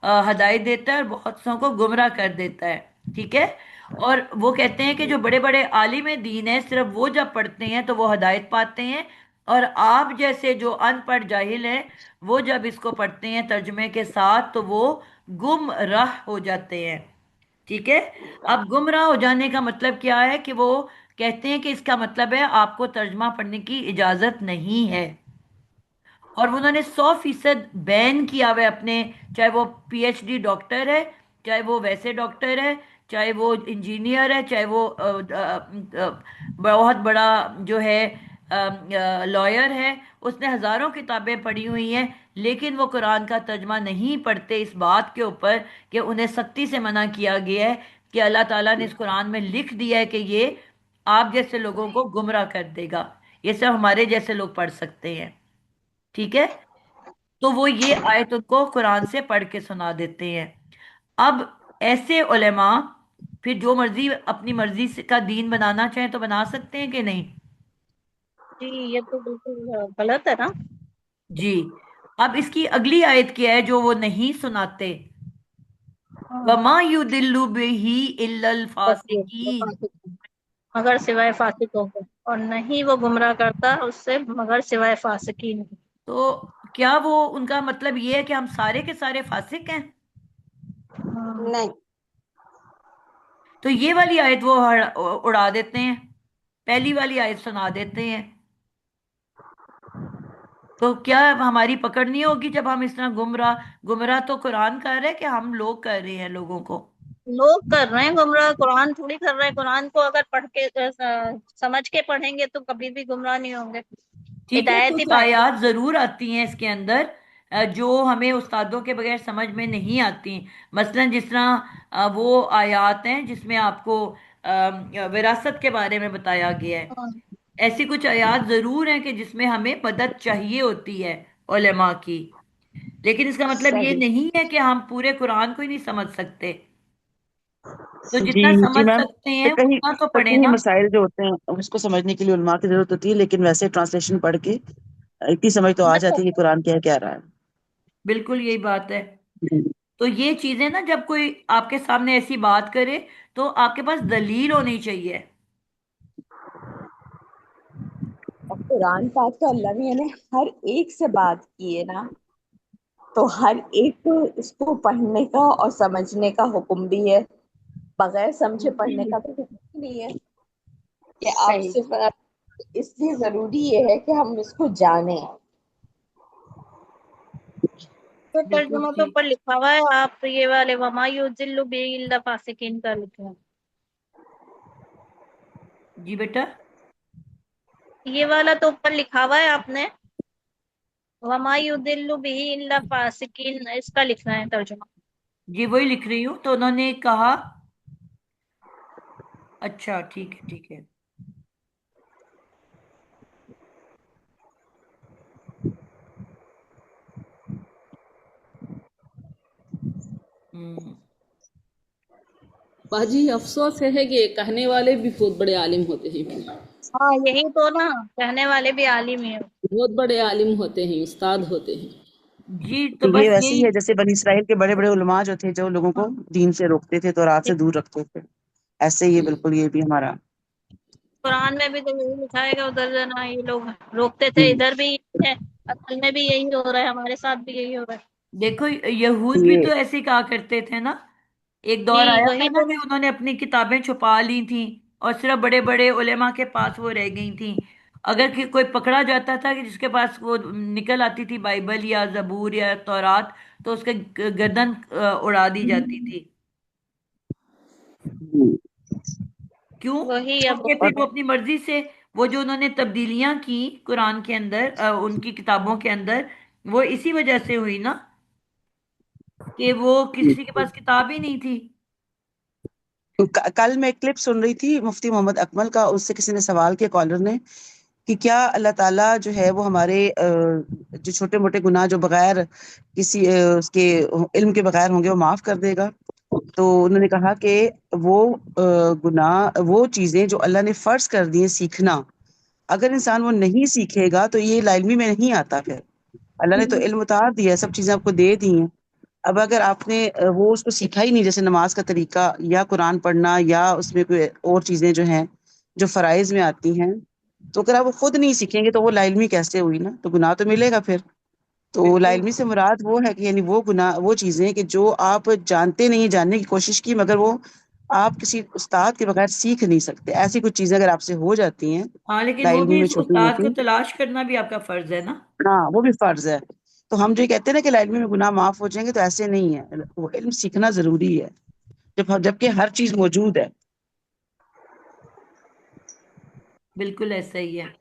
S1: हदायत देता है और बहुत सौ को गुमराह कर देता है। ठीक है। और वो कहते हैं कि जो बड़े बड़े आलिम दीन है सिर्फ वो जब पढ़ते हैं तो वो हदायत पाते हैं, और आप जैसे जो अनपढ़ जाहिल हैं वो जब इसको पढ़ते हैं तर्जुमे के साथ तो वो गुमराह हो जाते हैं। ठीक है। अब गुमराह हो जाने का मतलब क्या है, कि वो कहते हैं कि इसका मतलब है आपको तर्जमा पढ़ने की इजाजत नहीं है। और उन्होंने 100% बैन किया हुआ है अपने, चाहे वो पीएचडी डॉक्टर है, चाहे वो वैसे डॉक्टर है, चाहे वो इंजीनियर है, चाहे वो बहुत बड़ा जो है लॉयर है, उसने हजारों किताबें पढ़ी हुई हैं, लेकिन वो कुरान का तर्जमा नहीं पढ़ते, इस बात के ऊपर कि उन्हें सख्ती से मना किया गया है कि अल्लाह ताला ने इस कुरान में लिख दिया है कि ये आप जैसे लोगों को गुमराह कर देगा, ये सिर्फ हमारे जैसे लोग पढ़ सकते हैं। ठीक है। तो वो ये आयत उनको कुरान से पढ़ के सुना देते हैं। अब ऐसे उलेमा फिर जो मर्जी अपनी मर्जी से का दीन बनाना चाहें तो बना सकते हैं कि नहीं।
S7: जी ये तो बिल्कुल गलत है ना।
S1: जी। अब इसकी अगली आयत क्या है जो वो नहीं सुनाते।
S7: हाँ,
S1: वमा युदिल्लु बिही इल्लल
S7: बस ये
S1: फासिकीन।
S7: फासिक मगर सिवाय फासिकों को, और नहीं वो गुमराह करता उससे मगर सिवाय फासिकीन को।
S1: तो क्या वो उनका मतलब ये है कि हम सारे के सारे फासिक हैं।
S7: हाँ,
S9: नहीं।
S1: तो ये वाली आयत वो उड़ा देते हैं, पहली वाली आयत सुना देते हैं। तो क्या हमारी पकड़ नहीं होगी जब हम इस तरह गुमराह, गुमराह तो कुरान कर रहे हैं कि हम लोग कर रहे हैं लोगों को।
S7: लोग कर रहे हैं गुमराह, कुरान थोड़ी कर रहे हैं। कुरान को अगर पढ़ के समझ के पढ़ेंगे तो कभी भी गुमराह नहीं होंगे,
S1: ठीक है।
S7: हिदायत ही
S1: कुछ
S7: पाएंगे।
S1: आयात जरूर आती हैं इसके अंदर जो हमें उस्तादों के बगैर समझ में नहीं आती। मसलन जिस तरह वो आयात हैं जिसमें आपको विरासत के बारे में बताया गया है।
S7: हाँ,
S1: ऐसी कुछ आयात जरूर हैं कि जिसमें हमें मदद चाहिए होती है उलेमा की। लेकिन इसका मतलब ये
S9: सही।
S1: नहीं है कि हम पूरे कुरान को ही नहीं समझ सकते। तो
S10: जी
S1: जितना
S10: जी
S1: समझ
S10: मैम।
S1: सकते हैं
S10: कहीं
S1: उतना तो पढ़े
S10: कहीं
S1: ना।
S10: मसाइल जो होते हैं उसको समझने के लिए उलमा की जरूरत होती है, लेकिन वैसे ट्रांसलेशन पढ़ के इतनी समझ तो आ
S7: समझ
S10: जाती है कि
S7: सकते
S10: कुरान क्या कह रहा है।
S1: बिल्कुल यही बात है।
S10: जी।
S1: तो ये चीजें ना जब कोई आपके सामने ऐसी बात करे तो आपके पास दलील होनी चाहिए।
S3: और कुरान पाक तो अल्लाह ने यानी हर एक से बात की है ना, तो हर एक को इसको पढ़ने का और समझने का हुक्म भी है। बगैर समझे पढ़ने
S7: हैं।
S3: का तो हुक्म ही नहीं है कि आप
S9: सही।
S3: सिर्फ, इसलिए जरूरी ये है कि हम इसको जानें।
S7: तो
S1: बिल्कुल
S7: तर्जुमा पे
S1: ठीक।
S7: ऊपर लिखा हुआ है, आप ये वाले वमा युजिल्लु बिही इल्ला फासिकीन का लिखे हैं।
S1: जी बेटा।
S7: ये वाला तो ऊपर लिखा हुआ है आपने, वमा युदिल्लु बिही इल्ला फासिकीन, इसका लिखना है तर्जुमा।
S1: जी वही लिख रही हूँ। तो उन्होंने कहा, अच्छा ठीक है ठीक है। हम्म,
S8: बाजी अफसोस है कि कहने वाले भी बहुत बड़े आलिम होते हैं,
S7: हाँ यही तो ना, कहने वाले भी आलिम ही हैं।
S8: बहुत बड़े आलिम होते हैं, उस्ताद होते हैं।
S1: जी तो
S10: ये
S1: बस
S10: वैसे ही
S1: यही।
S10: है जैसे बनी इसराइल के बड़े बड़े उलमा जो थे, जो लोगों को दीन से रोकते थे, तो रात से दूर रखते थे, ऐसे ही बिल्कुल ये भी हमारा।
S7: कुरान में भी तो यही लिखा है कि उधर जाना, ये लोग रोकते थे,
S10: हम्म,
S7: इधर भी यही है, असल में भी यही हो रहा है, हमारे साथ भी यही हो रहा है।
S1: देखो यहूद भी
S10: ये
S1: तो ऐसे ही कहा करते थे ना। एक दौर
S7: जी
S1: आया था
S7: वही
S1: ना
S7: तो
S1: कि उन्होंने अपनी किताबें छुपा ली थी और सिर्फ बड़े बड़े उलेमा के पास वो रह गई थी। अगर कोई पकड़ा जाता था कि जिसके पास वो निकल आती थी बाइबल या जबूर या तौरात, तो उसके गर्दन उड़ा दी जाती थी।
S10: हम्म,
S1: क्यों?
S7: वही अब।
S1: क्योंकि फिर
S10: और
S1: वो अपनी मर्जी से वो जो उन्होंने तब्दीलियां की कुरान के अंदर, उनकी किताबों के अंदर, वो इसी वजह से हुई ना कि वो किसी के पास किताब ही नहीं थी।
S10: कल मैं एक क्लिप सुन रही थी मुफ्ती मोहम्मद अकमल का, उससे किसी ने सवाल किया, कॉलर ने, कि क्या अल्लाह ताला जो है वो हमारे जो छोटे मोटे गुनाह जो बगैर किसी उसके इल्म के बगैर होंगे वो माफ कर देगा। तो उन्होंने कहा कि वो गुनाह, वो चीजें जो अल्लाह ने फर्ज कर दी हैं सीखना, अगर इंसान वो नहीं सीखेगा तो ये लाइल्मी में नहीं आता। फिर अल्लाह ने तो इल्म उतार दिया है, सब चीजें आपको दे दी हैं। अब अगर आपने वो उसको सीखा ही नहीं, जैसे नमाज का तरीका या कुरान पढ़ना या उसमें कोई और चीजें जो हैं जो फराइज में आती हैं, तो अगर आप वो खुद नहीं सीखेंगे तो वो लाइल्मी कैसे हुई ना, तो गुनाह तो मिलेगा फिर। तो
S1: बिल्कुल।
S10: लाइल्मी से मुराद वो है कि यानी वो गुनाह, वो चीजें कि जो आप जानते नहीं, जानने की कोशिश की, मगर वो आप किसी उस्ताद के बगैर सीख नहीं सकते। ऐसी कुछ चीजें अगर आपसे हो जाती हैं
S1: हाँ लेकिन वो
S10: लाइल्मी
S1: भी
S10: में,
S1: इस
S10: छोटी
S1: उस्ताद को
S10: मोटी,
S1: तलाश करना भी आपका फर्ज है ना।
S10: हाँ वो भी फर्ज है। तो हम जो कहते हैं ना कि लाइल्मी में गुनाह माफ हो जाएंगे, तो ऐसे नहीं है, वो इल्म सीखना जरूरी है, जबकि हर चीज मौजूद है।
S1: बिल्कुल ऐसा ही है।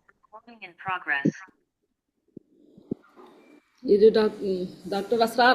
S8: ये जो डॉक्टर असरार